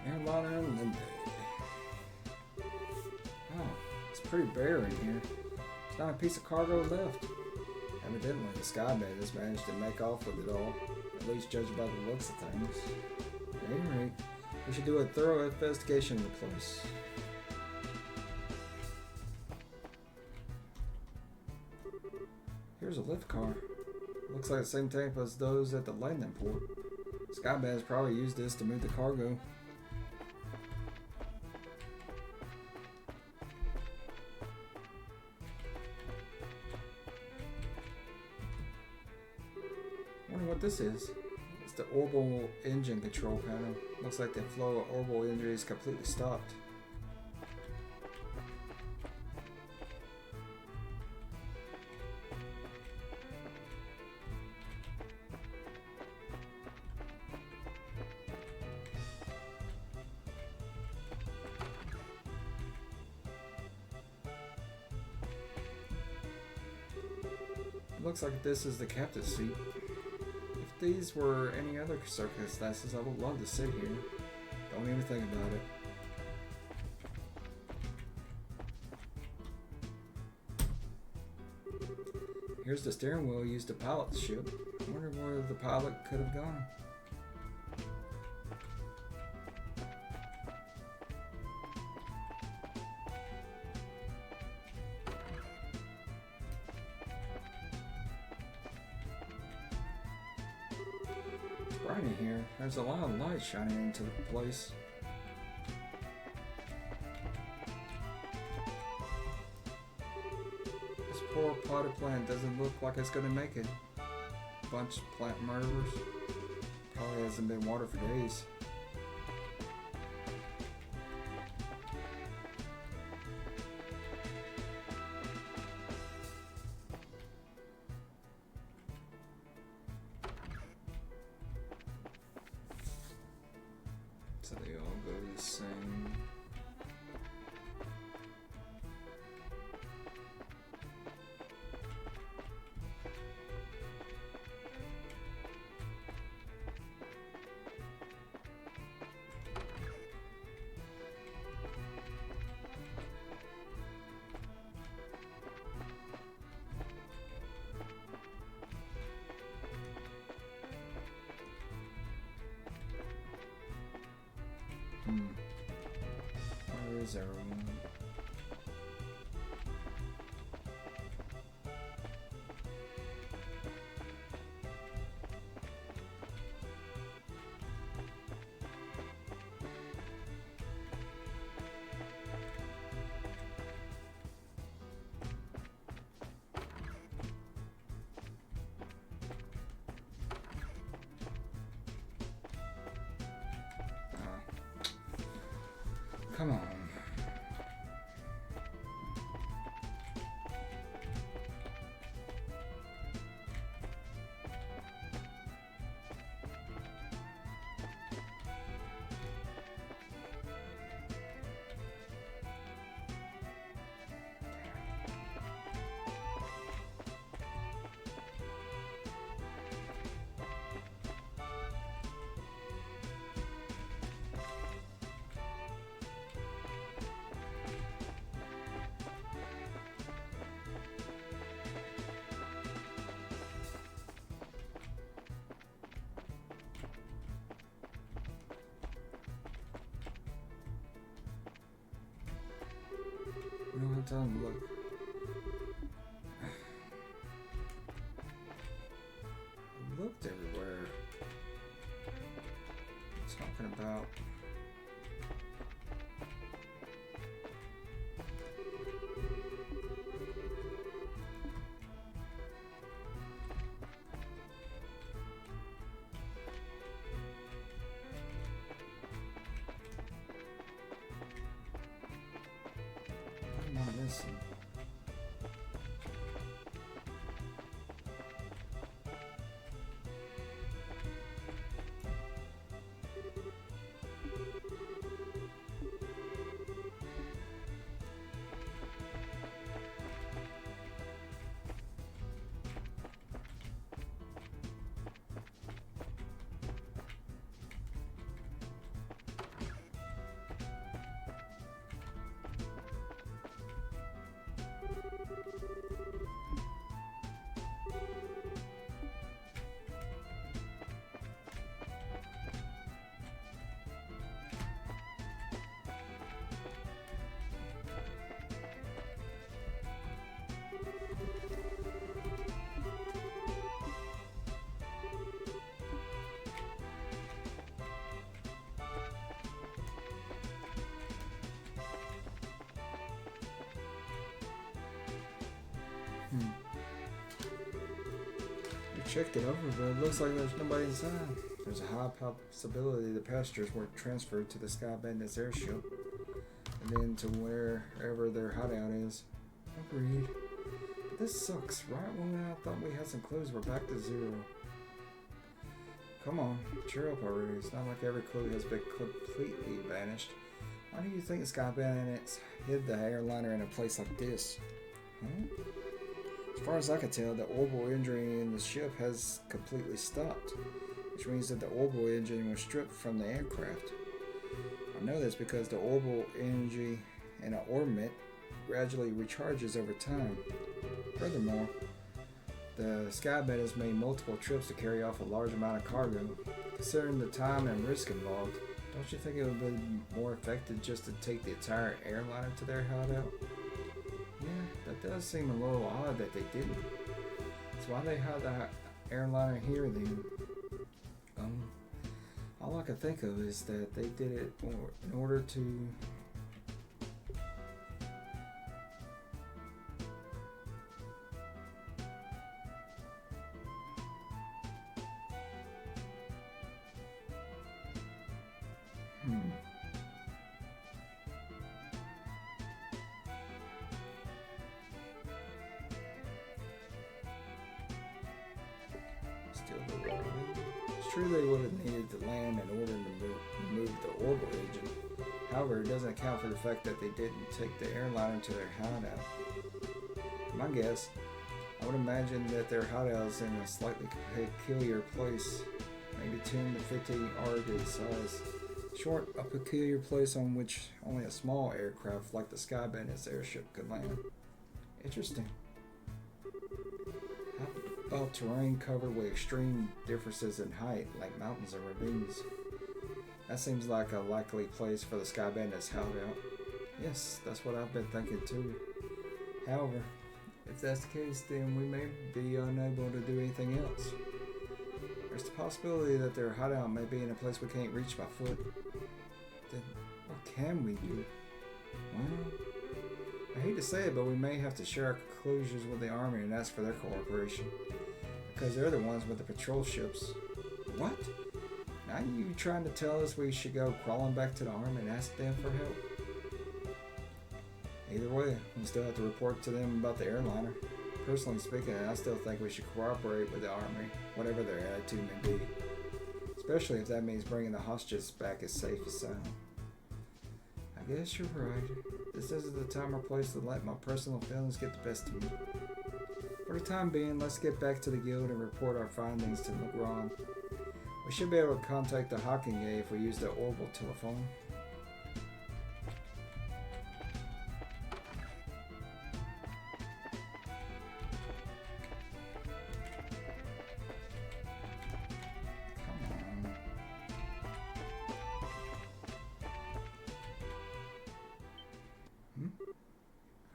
Airliner and Lindy. Oh, it's pretty bare in here. There's not a piece of cargo left. Evidently, the Skybed has managed to make off with it all, at least judged by the looks of things. At any rate, we should do a thorough investigation of the place. Here's a lift car. Looks like the same type as those at the landing port. Skybed's probably used this to move the cargo. Wonder what this is. It's the orbital engine control panel. Looks like the flow of orbital energy is completely stopped. Looks like this is the captain's seat. If these were any other circumstances, I would love to sit here. Don't even think about it. Here's the steering wheel used to pilot the ship. I wonder where the pilot could have gone. It's bright in here. There's a lot of light shining into the place. Poor potted plant doesn't look like it's gonna make it. Bunch of plant murderers. Probably hasn't been watered for days. So they all go the same. Where is everyone? Come on. We don't have time to look. I looked everywhere. Talking about. What am I missing? We checked it over, but it looks like there's nobody inside. There's a high possibility the passengers were transferred to the Sky Bandits airship and then to wherever their hideout is. Agreed. But this sucks. Right when I thought we had some clues, we're back to zero. Come on, cheer up already. It's not like every clue has been completely vanished. Why do you think the Sky Bandits hid the airliner in a place like this? Huh? As far as I can tell, the orbital engine in the ship has completely stopped, which means that the orbital engine was stripped from the aircraft. I know this because the orbital energy in an orbit gradually recharges over time. Furthermore, the Skybed has made multiple trips to carry off a large amount of cargo. Considering the time and risk involved, don't you think it would be more effective just to take the entire airliner to their hideout? Yeah, that does seem a little odd that they didn't. So why they had the airliner here then? All I can think of is that they did it in order to still the way. It's true they would have needed to land in order to remove the orbital engine. However, it doesn't account for the fact that they didn't take the airliner to their hideout. My guess, I would imagine that their hideout is in a slightly peculiar place, maybe 10 to 15 RD size. Short, a peculiar place on which only a small aircraft like the Sky Bandit's airship could land. Interesting. How about terrain covered with extreme differences in height, like mountains and ravines? That seems like a likely place for the Sky Bandit's hideout. Yes, that's what I've been thinking too. However, if that's the case, then we may be unable to do anything else. There's the possibility that their hideout may be in a place we can't reach by foot. Then what can we do? Well, I hate to say it, but we may have to share our conclusions with the Army and ask for their cooperation. Because they're the ones with the patrol ships. What? Now you trying to tell us we should go crawling back to the Army and ask them for help? Either way, we still have to report to them about the airliner. Personally speaking, I still think we should cooperate with the Army, whatever their attitude may be. Especially if that means bringing the hostages back as safe as sound. I guess you're right. This isn't the time or place to let my personal feelings get the best of me. For the time being, let's get back to the guild and report our findings to Legrand. We should be able to contact the Hockenay if we use the orbital telephone.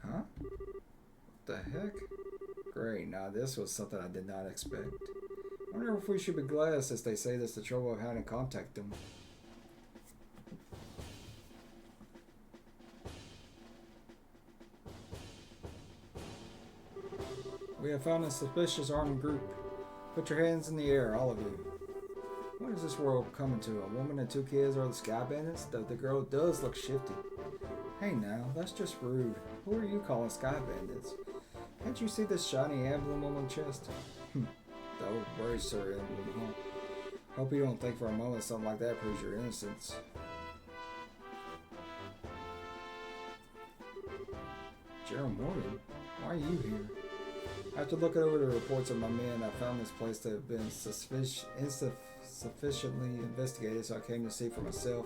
Huh? What the heck? Great, now this was something I did not expect. I wonder if we should be glad since they say that's the trouble of having to contact them. We have found a suspicious armed group. Put your hands in the air, all of you. What is this world coming to? A woman and two kids are the Sky Bandits? The girl does look shifty. Hey now, that's just rude. Who are you calling Sky Bandits? Can't you see this shiny emblem on the chest? The old bracer emblem, huh? Hope you don't think for a moment something like that proves your innocence. Gerald Morgan? Why are you here? After looking over the reports of my men, I found this place to have been insufficiently investigated, so I came to see for myself.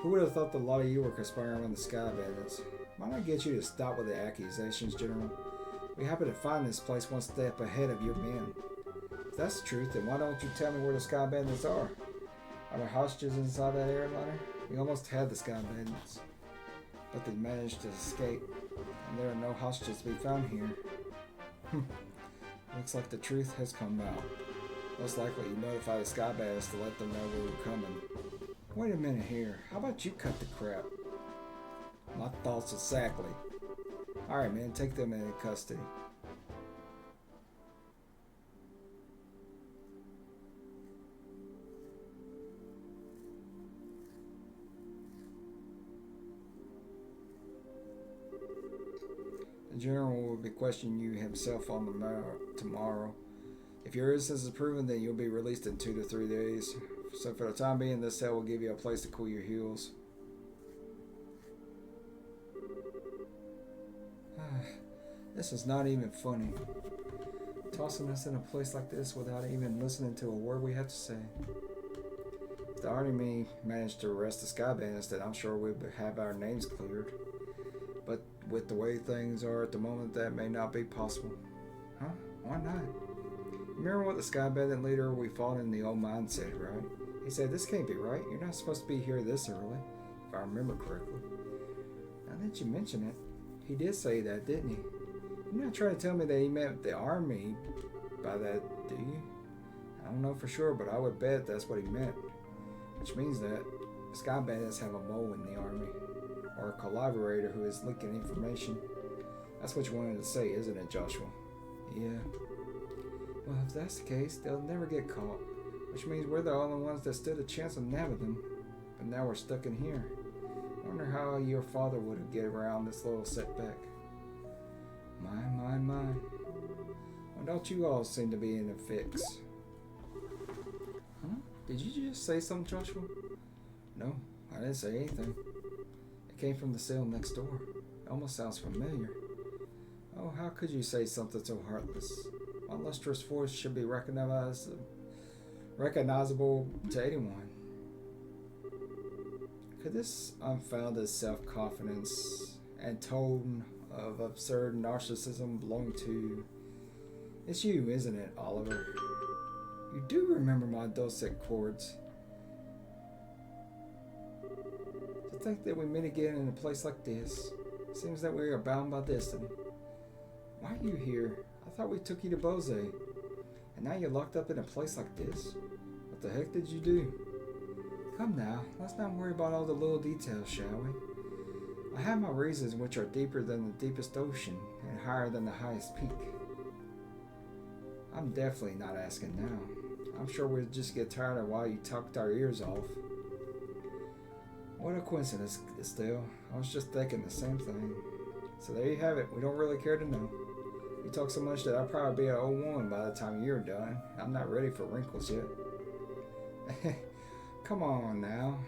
Who would have thought that a lot of you were conspiring with the Sky Bandits? Why not get you to stop with the accusations, General? We happen to find this place one step ahead of your men. If that's the truth, then why don't you tell me where the Sky Bandits are? Are there hostages inside that airliner? We almost had the Sky Bandits, but they managed to escape, and there are no hostages to be found here. Looks like the truth has come out. Most likely you notify the Sky Bandits to let them know we were coming. Wait a minute here. How about you cut the crap? My thoughts exactly. Alright man, take them into custody. The General will be questioning you himself on the tomorrow. If your innocence is proven, then you'll be released in 2 to 3 days. So for the time being, this cell will give you a place to cool your heels. This is not even funny. Tossing us in a place like this without even listening to a word we have to say. If the army managed to arrest the Sky Bandits, then I'm sure we'd have our names cleared. But with the way things are at the moment, that may not be possible. Huh? Why not? Remember what the Sky Bandit leader we fought in the old mine said, right? He said, this can't be right. You're not supposed to be here this early, if I remember correctly. Now that you mention it, he did say that, didn't he? You're not trying to tell me that he meant the army by that, do you? I don't know for sure, but I would bet that's what he meant. Which means that Sky Bandits have a mole in the army, or a collaborator who is leaking information. That's what you wanted to say, isn't it, Joshua? Yeah. Well, if that's the case, they'll never get caught, which means we're the only ones that stood a chance of nabbing them. But now we're stuck in here. I wonder how your father would have get around this little setback. My. Well, don't you all seem to be in a fix? Huh? Did you just say something, Joshua? No, I didn't say anything. It came from the cell next door. It almost sounds familiar. Oh, how could you say something so heartless? My lustrous voice should be recognizable to anyone. Could this unfounded self-confidence and tone of absurd narcissism belong to... It's you, isn't it, Oliver? You do remember my dulcet chords. To think that we meet again in a place like this. Seems that we are bound by destiny. Why are you here? I thought we took you to Bose. And now you're locked up in a place like this? What the heck did you do? Come now, let's not worry about all the little details, shall we? I have my reasons which are deeper than the deepest ocean and higher than the highest peak. I'm definitely not asking now. I'm sure we'll just get tired of why you talked our ears off. What a coincidence, Estelle. I was just thinking the same thing. So there you have it. We don't really care to know. You talk so much that I'll probably be an 01 by the time you're done. I'm not ready for wrinkles yet. Come on now.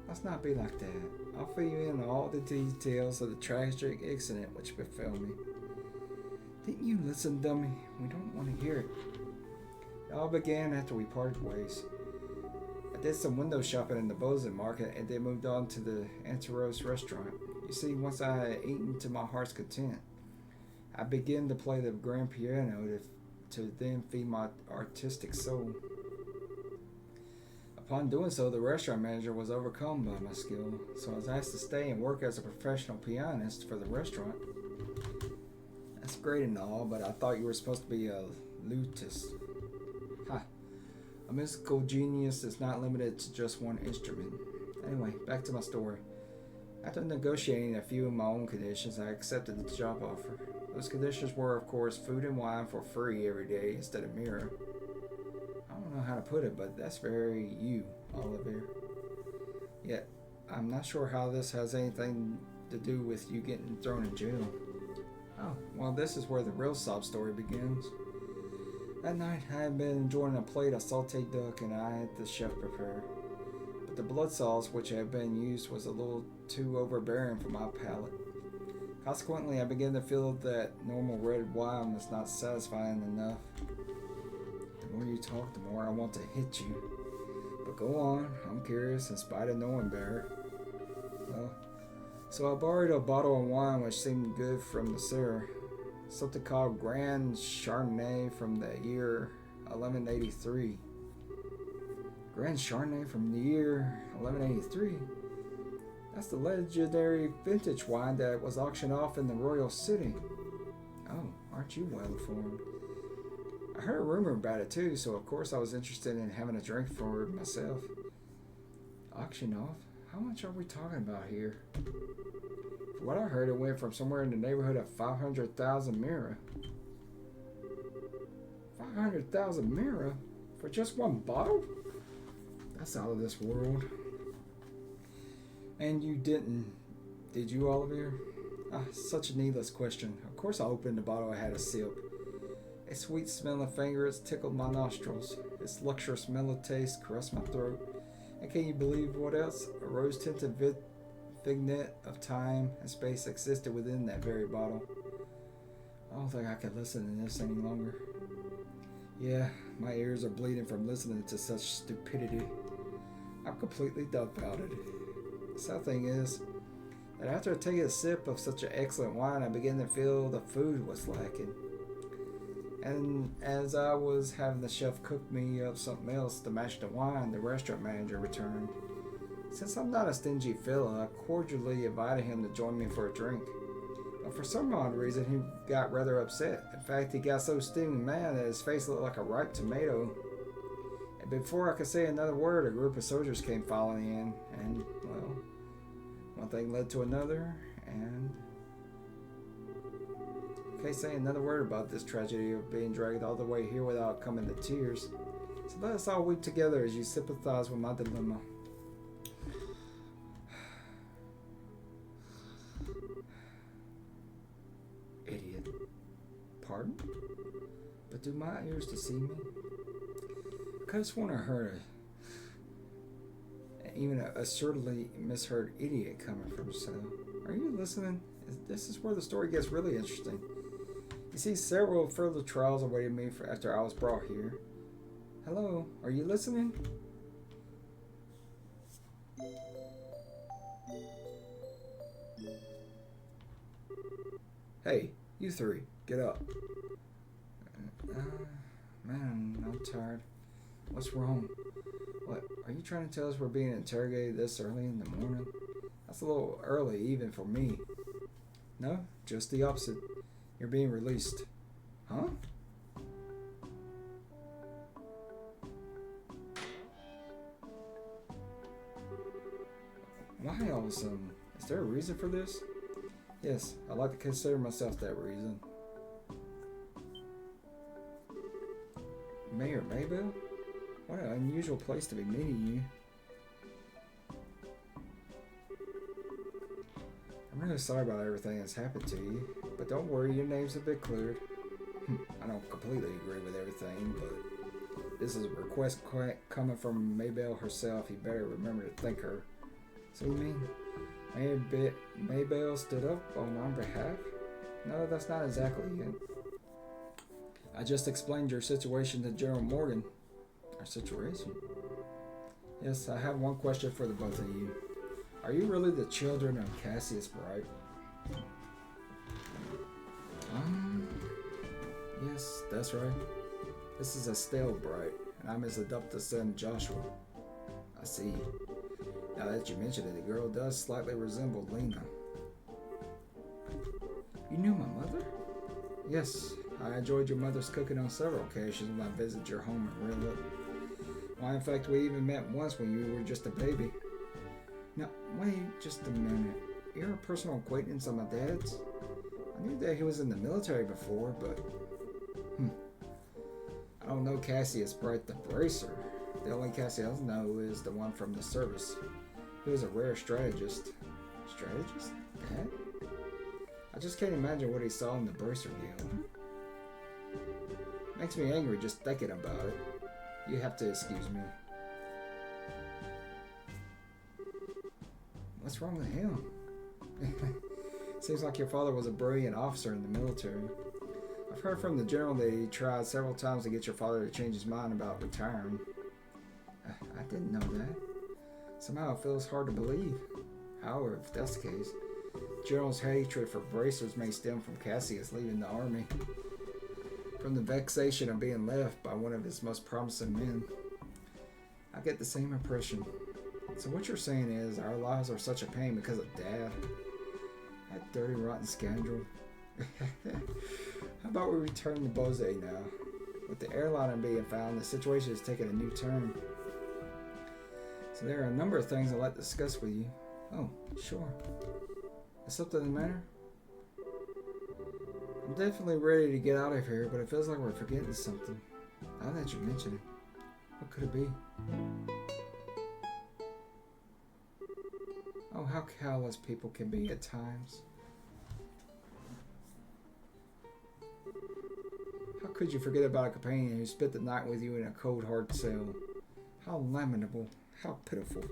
Let's not be like that. I'll fill you in on all the details of the tragic accident which befell me. Didn't you listen, dummy? We don't want to hear it. It all began after we parted ways. I did some window shopping in the Bozen market and then moved on to the Anteros restaurant. You see, once I had eaten to my heart's content, I began to play the grand piano to then feed my artistic soul. Upon doing so, the restaurant manager was overcome by my skill, so I was asked to stay and work as a professional pianist for the restaurant. That's great and all, but I thought you were supposed to be a lutist. Ha! A musical genius is not limited to just one instrument. Anyway, back to my story. After negotiating a few of my own conditions, I accepted the job offer. Those conditions were, of course, food and wine for free every day instead of Mira. I don't know how to put it, but that's very you, Oliver. Yet, I'm not sure how this has anything to do with you getting thrown in jail. Oh, well, this is where the real sob story begins. That night, I had been enjoying a plate of sauteed duck and I had the chef prepare. But the blood sauce which had been used was a little too overbearing for my palate. Consequently, I began to feel that normal red wine was not satisfying enough. The more you talk, the more I want to hit you. But go on, I'm curious in spite of knowing better. Well, so I borrowed a bottle of wine which seemed good from the cellar. Something called Grand Chardonnay from the year 1183. Grand Chardonnay from the year 1183? That's the legendary vintage wine that was auctioned off in the Royal City. Oh, aren't you well informed? I heard a rumor about it too, so of course I was interested in having a drink for myself. Auction off? How much are we talking about here? From what I heard, it went from somewhere in the neighborhood of 500,000 Mira. 500,000 Mira? For just one bottle? That's out of this world. And you didn't, did you, Oliver? Such a needless question. Of course I opened the bottle and had a sip. A sweet smelling fragrance tickled my nostrils. Its luxurious mellow taste caressed my throat. And can you believe what else? A rose-tinted vignette of time and space existed within that very bottle. I don't think I can listen to this any longer. Yeah, my ears are bleeding from listening to such stupidity. I'm completely dumbfounded. The sad thing is that after taking a sip of such an excellent wine, I began to feel the food was lacking. And as I was having the chef cook me up something else to match the wine, the restaurant manager returned. Since I'm not a stingy fella, I cordially invited him to join me for a drink. But for some odd reason, he got rather upset. In fact, he got so steaming mad that his face looked like a ripe tomato. And before I could say another word, a group of soldiers came filing in. And, well, one thing led to another, and... I can't say another word about this tragedy of being dragged all the way here without coming to tears. So let us all weep together as you sympathize with my dilemma. Idiot. Pardon? But do my ears deceive me? I could have sworn I heard even a assertedly misheard idiot coming from so. Are you listening? This is where the story gets really interesting. You see, several further trials awaited me after I was brought here. Hello, are you listening? Hey, you three, get up. Man, I'm tired. What's wrong? What, are you trying to tell us we're being interrogated this early in the morning? That's a little early even for me. No, just the opposite. You're being released. Huh? Why all of a sudden? Is there a reason for this? Yes, I'd like to consider myself that reason. Mayor Maybell? What an unusual place to be meeting you. I'm really sorry about everything that's happened to you, but don't worry, your name's have been cleared. I don't completely agree with everything, but this is a request coming from Maybell herself. You better remember to thank her. So you mean Maybell stood up on our behalf? No, that's not exactly it. I just explained your situation to General Morgan. Our situation? Yes, I have one question for the both of you. Are you really the children of Cassius Bright? Yes, that's right. This is Estelle Bright, and I'm his adopted son, Joshua. I see. Now that you mention it, the girl does slightly resemble Lena. You knew my mother? Yes, I enjoyed your mother's cooking on several occasions when I visited your home in Red. Why, in fact, we even met once when you were just a baby. Now, wait just a minute. You're a personal acquaintance of my dad's? I knew that he was in the military before, but... I don't know Cassius Bright the Bracer. The only Cassius I know is the one from the service. He was a rare strategist. Strategist? Dad? I just can't imagine what he saw in the Bracer deal. Makes me angry just thinking about it. You have to excuse me. What's wrong with him? Seems like your father was a brilliant officer in the military. I've heard from the general that he tried several times to get your father to change his mind about retiring. I didn't know that. Somehow it feels hard to believe. However, if that's the case, General's hatred for bracers may stem from Cassius leaving the army. From the vexation of being left by one of his most promising men. I get the same impression. So what you're saying is our lives are such a pain because of Dad? That dirty, rotten scoundrel. How about we return to Bose now? With the airliner being found, the situation is taking a new turn. So there are a number of things I'd like to discuss with you. Oh, sure. Is something the matter? I'm definitely ready to get out of here, but it feels like we're forgetting something. Now that you mention it, what could it be? Oh, how callous people can be at times. How could you forget about a companion who spent the night with you in a cold, hard cell? How lamentable, how pitiful.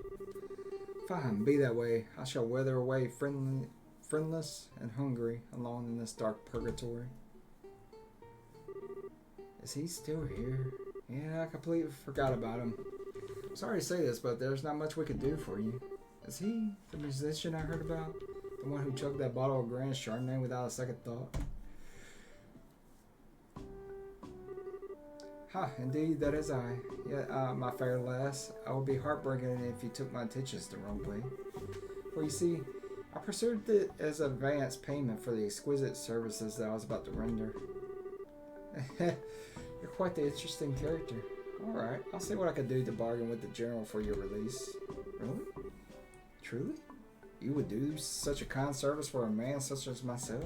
Fine, be that way. I shall wither away friendless and hungry alone in this dark purgatory. Is he still here? Yeah, I completely forgot about him. Sorry to say this, but there's not much we could do for you. Is he the musician I heard about? The one who chugged that bottle of Grand Chardonnay without a second thought? Ha, indeed, that is I. Yeah, my fair lass. I would be heartbroken if you took my attentions the wrong way. For you see, I pursued it as advance payment for the exquisite services that I was about to render. You're quite the interesting character. Alright, I'll see what I can do to bargain with the general for your release. Really? Truly? You would do such a kind service for a man such as myself?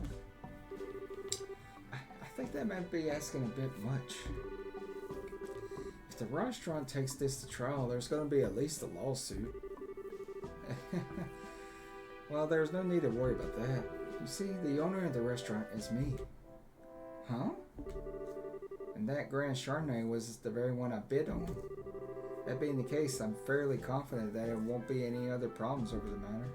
I think that might be asking a bit much. If the restaurant takes this to trial, there's going to be at least a lawsuit. Well, there's no need to worry about that. You see, the owner of the restaurant is me. Huh? And that Grand Chardonnay was the very one I bid on. That being the case, I'm fairly confident that there won't be any other problems over the matter.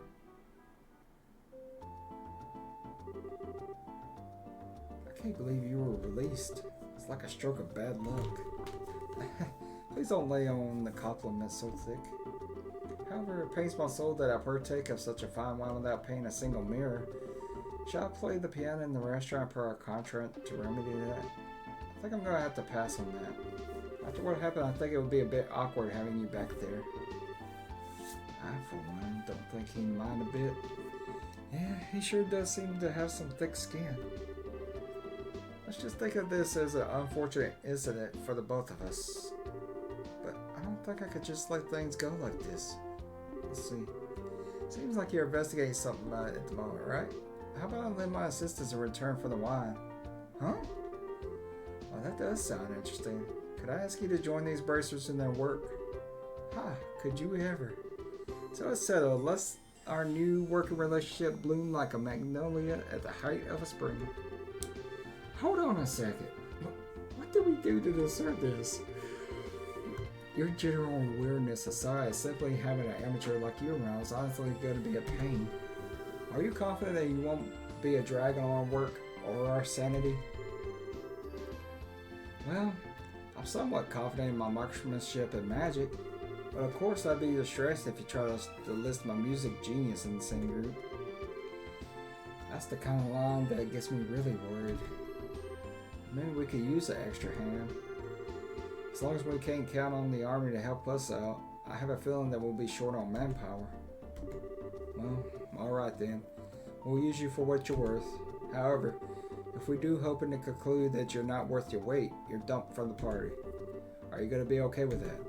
I can't believe you were released. It's like a stroke of bad luck. Please don't lay on the compliments so thick. However, it pains my soul that I partake of such a fine wine without paying a single mirror. Shall I play the piano in the restaurant per our contract to remedy that? I think I'm going to have to pass on that. After what happened, I think it would be a bit awkward having you back there. I, for one, don't think he'd mind a bit. Yeah, he sure does seem to have some thick skin. Let's just think of this as an unfortunate incident for the both of us. But I don't think I could just let things go like this. Let's see. Seems like you're investigating something at the moment, right? How about I lend my assistance in return for the wine? Huh? Well, that does sound interesting. Could I ask you to join these bracers in their work? Ha, could you ever? So it's settled. Let's our new working relationship bloom like a magnolia at the height of a spring. Hold on a second. What did we do to deserve this? Your general awareness aside, simply having an amateur like you around is honestly going to be a pain. Are you confident that you won't be a drag on our work or our sanity? Well, I'm somewhat confident in my marksmanship and magic, but of course I'd be distressed if you try to list my music genius in the same group. That's the kind of line that gets me really worried. Maybe we could use an extra hand. As long as we can't count on the army to help us out, I have a feeling that we'll be short on manpower. Well, alright then. We'll use you for what you're worth. However, if we do happen to conclude that you're not worth your weight, you're dumped from the party. Are you going to be okay with that?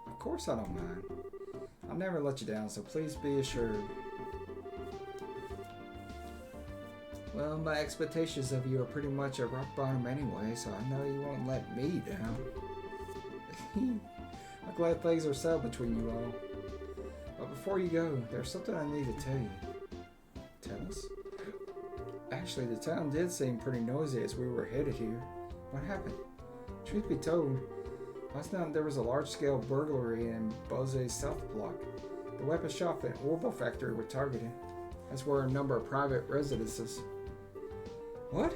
Of course I don't mind. I'll never let you down, so please be assured. Well, my expectations of you are pretty much at rock bottom anyway, so I know you won't let me down. I'm glad things are settled between you all. But before you go, there's something I need to tell you. Tell us? Actually, the town did seem pretty noisy as we were headed here. What happened? Truth be told, last night there was a large-scale burglary in Boze's South Block. The weapon shop and Orbital factory were targeted, as were a number of private residences. What?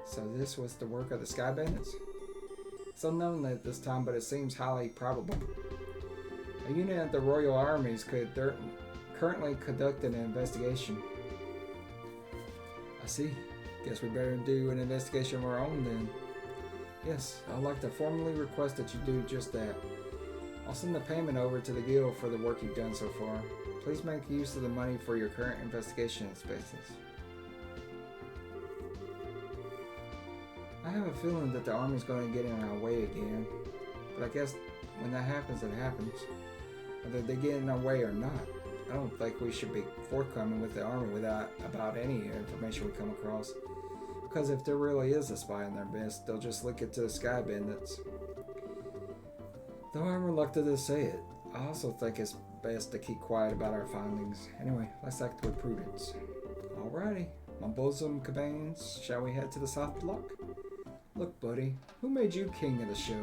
So this was the work of the Sky Bandits? It's unknown at this time, but it seems highly probable. A unit of the Royal Armies currently conducting an investigation. I see. Guess we better do an investigation of our own then. Yes, I'd like to formally request that you do just that. I'll send the payment over to the guild for the work you've done so far. Please make use of the money for your current investigation expenses. I have a feeling that the army's going to get in our way again, but I guess when that happens, it happens. Whether they get in our way or not, I don't think we should be forthcoming with the army about any information we come across. Because if there really is a spy in their midst, they'll just link it to the Sky Bandits. Though I'm reluctant to say it, I also think it's best to keep quiet about our findings. Anyway, let's act with prudence. Alrighty, my bosom companions, shall we head to the South Block? Look, buddy, who made you king of the show?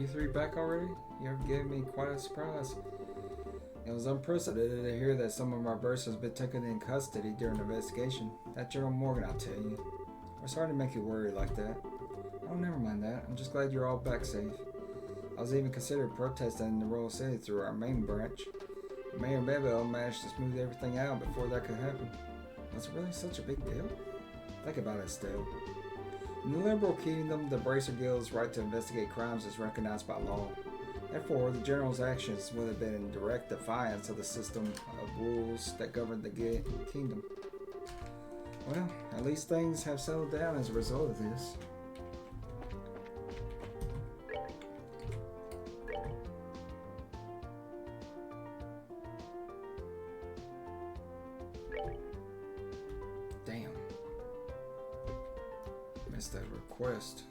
you three back already? You have given me quite a surprise. It was unprecedented to hear that some of our bursts has been taken in custody during the investigation. That General Morgan, I'll tell you. We're sorry to make you worry like that. Oh, never mind that. I'm just glad you're all back safe. I was even considering protesting in the Royal City through our main branch. Mayor Bebel managed to smooth everything out before that could happen. Was it really such a big deal? Think about it still. In the Liberal Kingdom, the Bracer Guild's right to investigate crimes is recognized by law. Therefore, the General's actions would have been in direct defiance of the system of rules that govern the kingdom. Well, at least things have settled down as a result of this. Damn. Missed that request.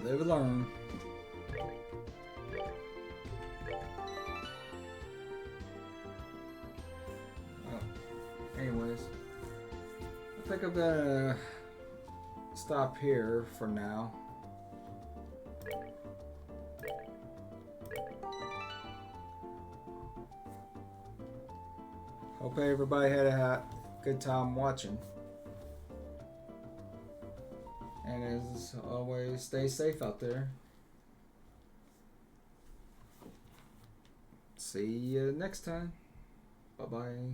Live and learn. Well, anyways, I think I'm gonna stop here for now. Hope everybody had a good time watching. And as always, stay safe out there. See you next time. Bye-bye.